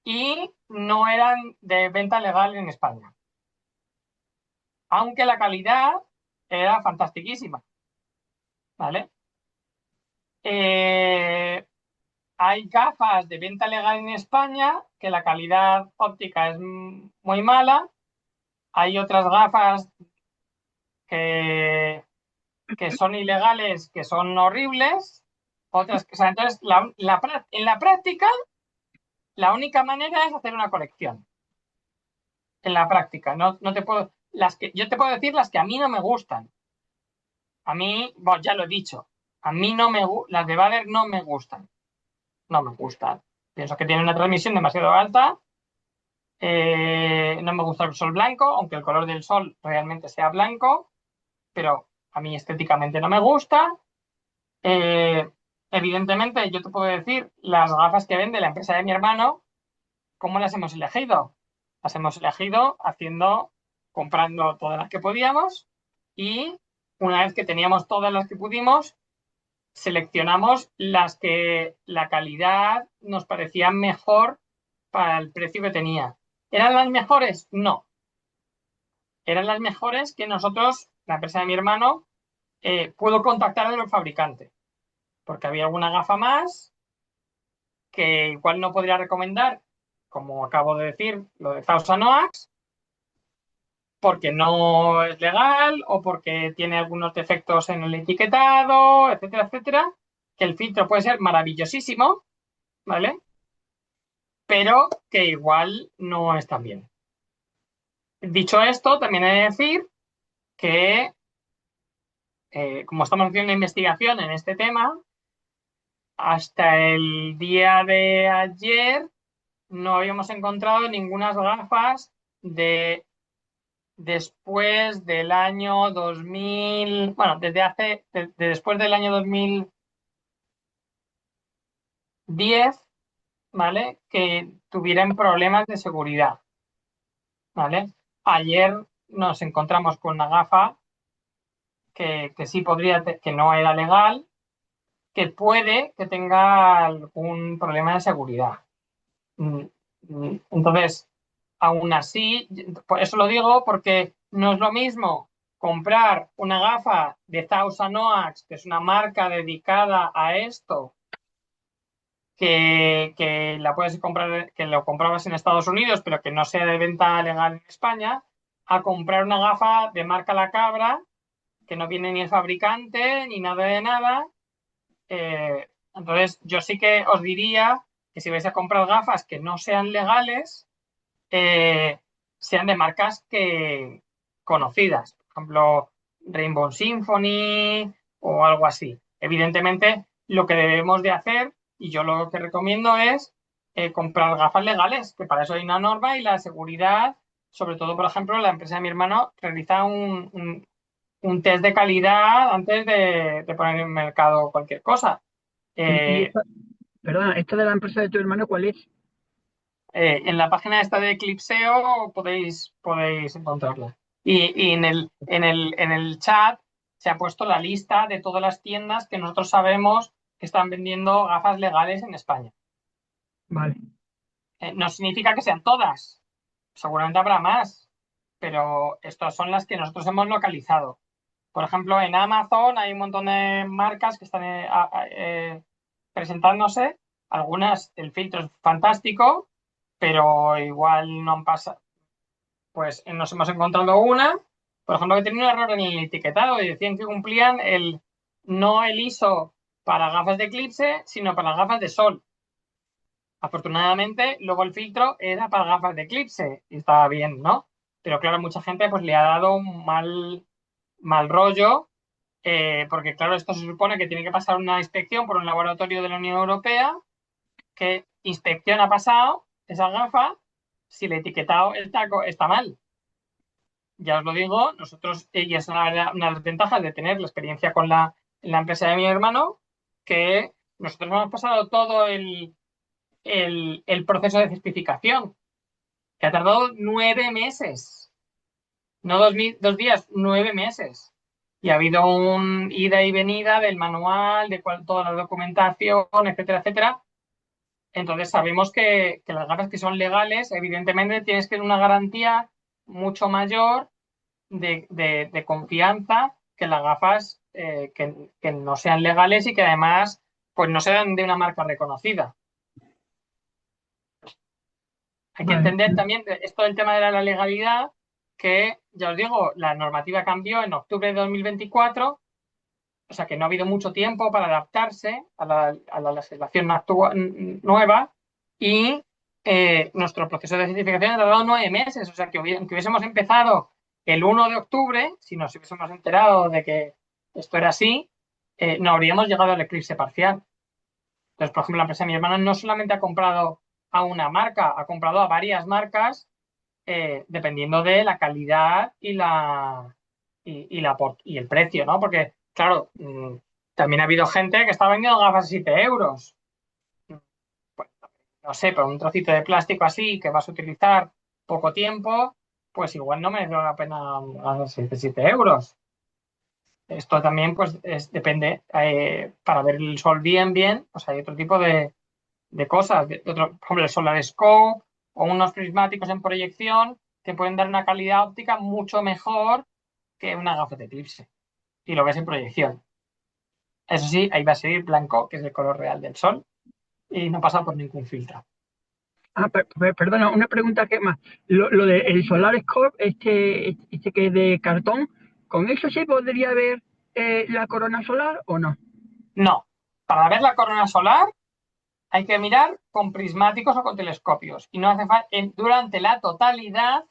[SPEAKER 1] Y no eran de venta legal en España. Aunque la calidad era fantastiquísima, ¿vale? Hay gafas de venta legal en España que la calidad óptica es muy mala. Hay otras gafas que son ilegales, que son horribles. Otras, o sea, entonces, en la práctica, la única manera es hacer una colección. En la práctica, no te puedo. Yo te puedo decir las que a mí no me gustan. A mí, bueno, ya lo he dicho, a mí no las de Vader no me gustan. No me gustan. Pienso que tienen una transmisión demasiado alta. No me gusta el sol blanco, aunque el color del sol realmente sea blanco, pero a mí estéticamente no me gusta. Eh, Evidentemente, yo te puedo decir las gafas que vende la empresa de mi hermano, ¿cómo las hemos elegido? Las hemos elegido comprando todas las que podíamos y una vez que teníamos todas las que pudimos, seleccionamos las que la calidad nos parecía mejor para el precio que tenía. ¿Eran las mejores? No. Eran las mejores que nosotros, la empresa de mi hermano, pudo contactar a los fabricantes, porque había alguna gafa más que igual no podría recomendar, como acabo de decir, lo de Thousand Oaks, porque no es legal o porque tiene algunos defectos en el etiquetado, etcétera, etcétera, que el filtro puede ser maravillosísimo, ¿vale? Pero que igual no es tan bien. Dicho esto, también he de decir que como estamos haciendo una investigación en este tema, hasta el día de ayer no habíamos encontrado ninguna gafas de después del año 2000, bueno, después del año 2010, ¿vale? Que tuvieran problemas de seguridad, ¿vale? Ayer nos encontramos con una gafa que sí que no era legal, que puede que tenga algún problema de seguridad. Entonces, aún así, por eso lo digo, porque no es lo mismo comprar una gafa de Thousand Oaks, que es una marca dedicada a esto, que la puedes comprar, que lo comprabas en Estados Unidos, pero que no sea de venta legal en España, a comprar una gafa de marca La Cabra, que no viene ni el fabricante, ni nada de nada, Entonces, yo sí que os diría que si vais a comprar gafas que no sean legales, eh, sean de marcas conocidas. Por ejemplo, Rainbow Symphony o algo así. Evidentemente, lo que debemos de hacer, y yo lo que recomiendo es comprar gafas legales, que para eso hay una norma y la seguridad, sobre todo, por ejemplo, la empresa de mi hermano realiza un test de calidad antes de poner en el mercado cualquier cosa.
[SPEAKER 3] Y
[SPEAKER 1] Eh,
[SPEAKER 3] perdona, esta de la empresa de tu hermano, ¿cuál es?
[SPEAKER 1] en la página esta de Eclipseo podéis encontrarla. Y en el chat se ha puesto la lista de todas las tiendas que nosotros sabemos que están vendiendo gafas legales en España.
[SPEAKER 3] Vale.
[SPEAKER 1] No significa que sean todas, seguramente habrá más, pero estas son las que nosotros hemos localizado. Por ejemplo, en Amazon hay un montón de marcas que están presentándose. Algunas, el filtro es fantástico, pero igual no han pasado. Pues nos hemos encontrado una, por ejemplo, que tenía un error en el etiquetado y decían que cumplían no el ISO para gafas de eclipse, sino para las gafas de sol. Afortunadamente, luego el filtro era para gafas de eclipse y estaba bien, ¿no? Pero claro, mucha gente pues le ha dado un mal rollo, porque claro, esto se supone que tiene que pasar una inspección por un laboratorio de la Unión Europea. ¿Qué inspección ha pasado esa gafa si el etiquetado está mal? Ya os lo digo, nosotros, y es una de las ventajas de tener la experiencia en la empresa de mi hermano, que nosotros hemos pasado todo el proceso de certificación, que ha tardado 9 meses, no 2 días, 9 meses. Y ha habido un ida y venida del manual, de toda la documentación, etcétera, etcétera. Entonces sabemos que las gafas que son legales, evidentemente tienes que tener una garantía mucho mayor de confianza que las gafas que no sean legales y que además pues no sean de una marca reconocida. Hay que
[SPEAKER 3] Vale.
[SPEAKER 1] entender también esto del tema de la legalidad, que ya os digo, la normativa cambió en octubre de 2024, o sea que no ha habido mucho tiempo para adaptarse a la legislación nueva, y nuestro proceso de certificación ha tardado 9 meses, o sea que aunque hubiésemos empezado el 1 de octubre, si nos hubiésemos enterado de que esto era así, no habríamos llegado al eclipse parcial. Entonces, por ejemplo, la empresa de mi hermano no solamente ha comprado a una marca, ha comprado a varias marcas, dependiendo de la calidad y el precio, ¿no? Porque, claro, también ha habido gente que está vendiendo gafas a 7 euros. Pues, no sé, por un trocito de plástico así que vas a utilizar poco tiempo, pues igual no merece la pena gastar 7 euros. Esto también, pues, depende. Para ver el sol bien, pues hay otro tipo de cosas. Por ejemplo, el Solar Scope o unos prismáticos en proyección que pueden dar una calidad óptica mucho mejor que una gafa de eclipse. Y lo ves en proyección. Eso sí, ahí va a seguir blanco, que es el color real del sol, y no pasa por ningún filtro.
[SPEAKER 3] Ah, perdona, una pregunta que más. Lo de el Solar Scope, este que es de cartón, ¿con eso se podría ver la corona solar o no?
[SPEAKER 1] No, para ver la corona solar hay que mirar con prismáticos o con telescopios. Y no hace falta, durante la totalidad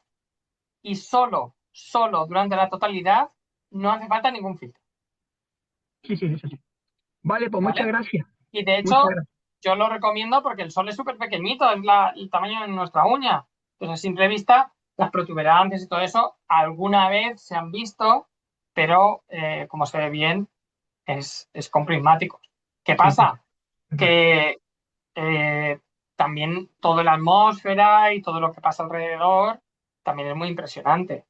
[SPEAKER 1] y solo durante la totalidad, no hace falta ningún filtro.
[SPEAKER 3] Sí, sí, eso sí. Vale, pues muchas
[SPEAKER 1] ¿Vale?
[SPEAKER 3] gracias.
[SPEAKER 1] Y de
[SPEAKER 3] Muchas
[SPEAKER 1] hecho,
[SPEAKER 3] gracias.
[SPEAKER 1] yo lo recomiendo porque el sol es súper pequeñito, es el tamaño de nuestra uña. Entonces, a simple vista, las protuberancias y todo eso alguna vez se han visto, pero como se ve bien, es con prismáticos. ¿Qué
[SPEAKER 3] Sí, sí,
[SPEAKER 1] pasa?
[SPEAKER 3] verdad.
[SPEAKER 1] Que eh, también toda la atmósfera y todo lo que pasa alrededor también es muy impresionante.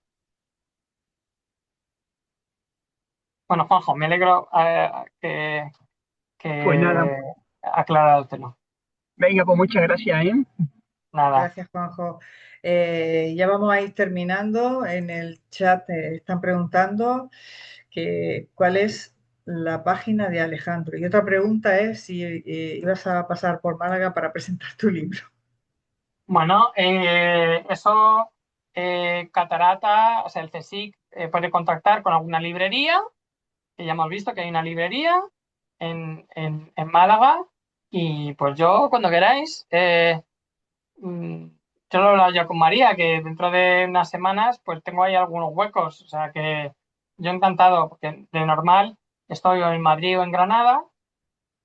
[SPEAKER 1] Bueno, Juanjo, me alegro
[SPEAKER 3] Pues nada,
[SPEAKER 1] que aclarártelo.
[SPEAKER 3] venga, pues muchas gracias, ¿eh?
[SPEAKER 1] Nada.
[SPEAKER 2] Gracias, Juanjo. Ya vamos a ir terminando. En el chat están preguntando cuál es la página de Alejandro. Y otra pregunta es si ibas a pasar por Málaga para presentar tu libro.
[SPEAKER 1] Bueno, eso, Catarata, o sea, el CSIC puede contactar con alguna librería, que ya hemos visto que hay una librería. en Málaga. Y pues yo, cuando queráis, yo lo he hablado ya con María, que dentro de unas semanas pues tengo ahí algunos huecos. O sea que yo encantado, porque de normal estoy o en Madrid o en Granada,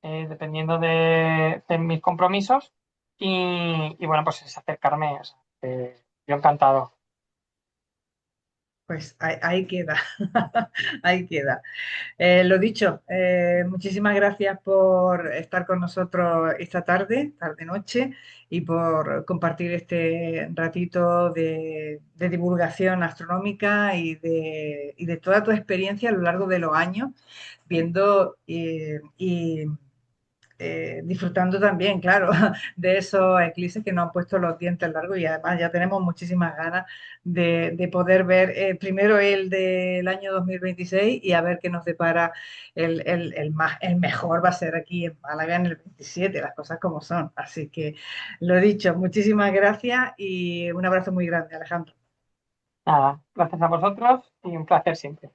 [SPEAKER 1] dependiendo de mis compromisos. Y bueno, pues es acercarme. O sea, que yo encantado.
[SPEAKER 2] Pues ahí queda, ahí queda. Lo dicho, muchísimas gracias por estar con nosotros esta tarde, tarde-noche, y por compartir este ratito de divulgación astronómica y de toda tu experiencia a lo largo de los años, viendo disfrutando también, claro, de esos eclipses que nos han puesto los dientes largos y además ya tenemos muchísimas ganas de poder ver primero el del año 2026 y a ver qué nos depara el mejor va a ser aquí en Málaga en el 27, las cosas como son. Así que lo dicho, muchísimas gracias y un abrazo muy grande, Alejandro.
[SPEAKER 1] Nada, gracias a vosotros y un placer siempre.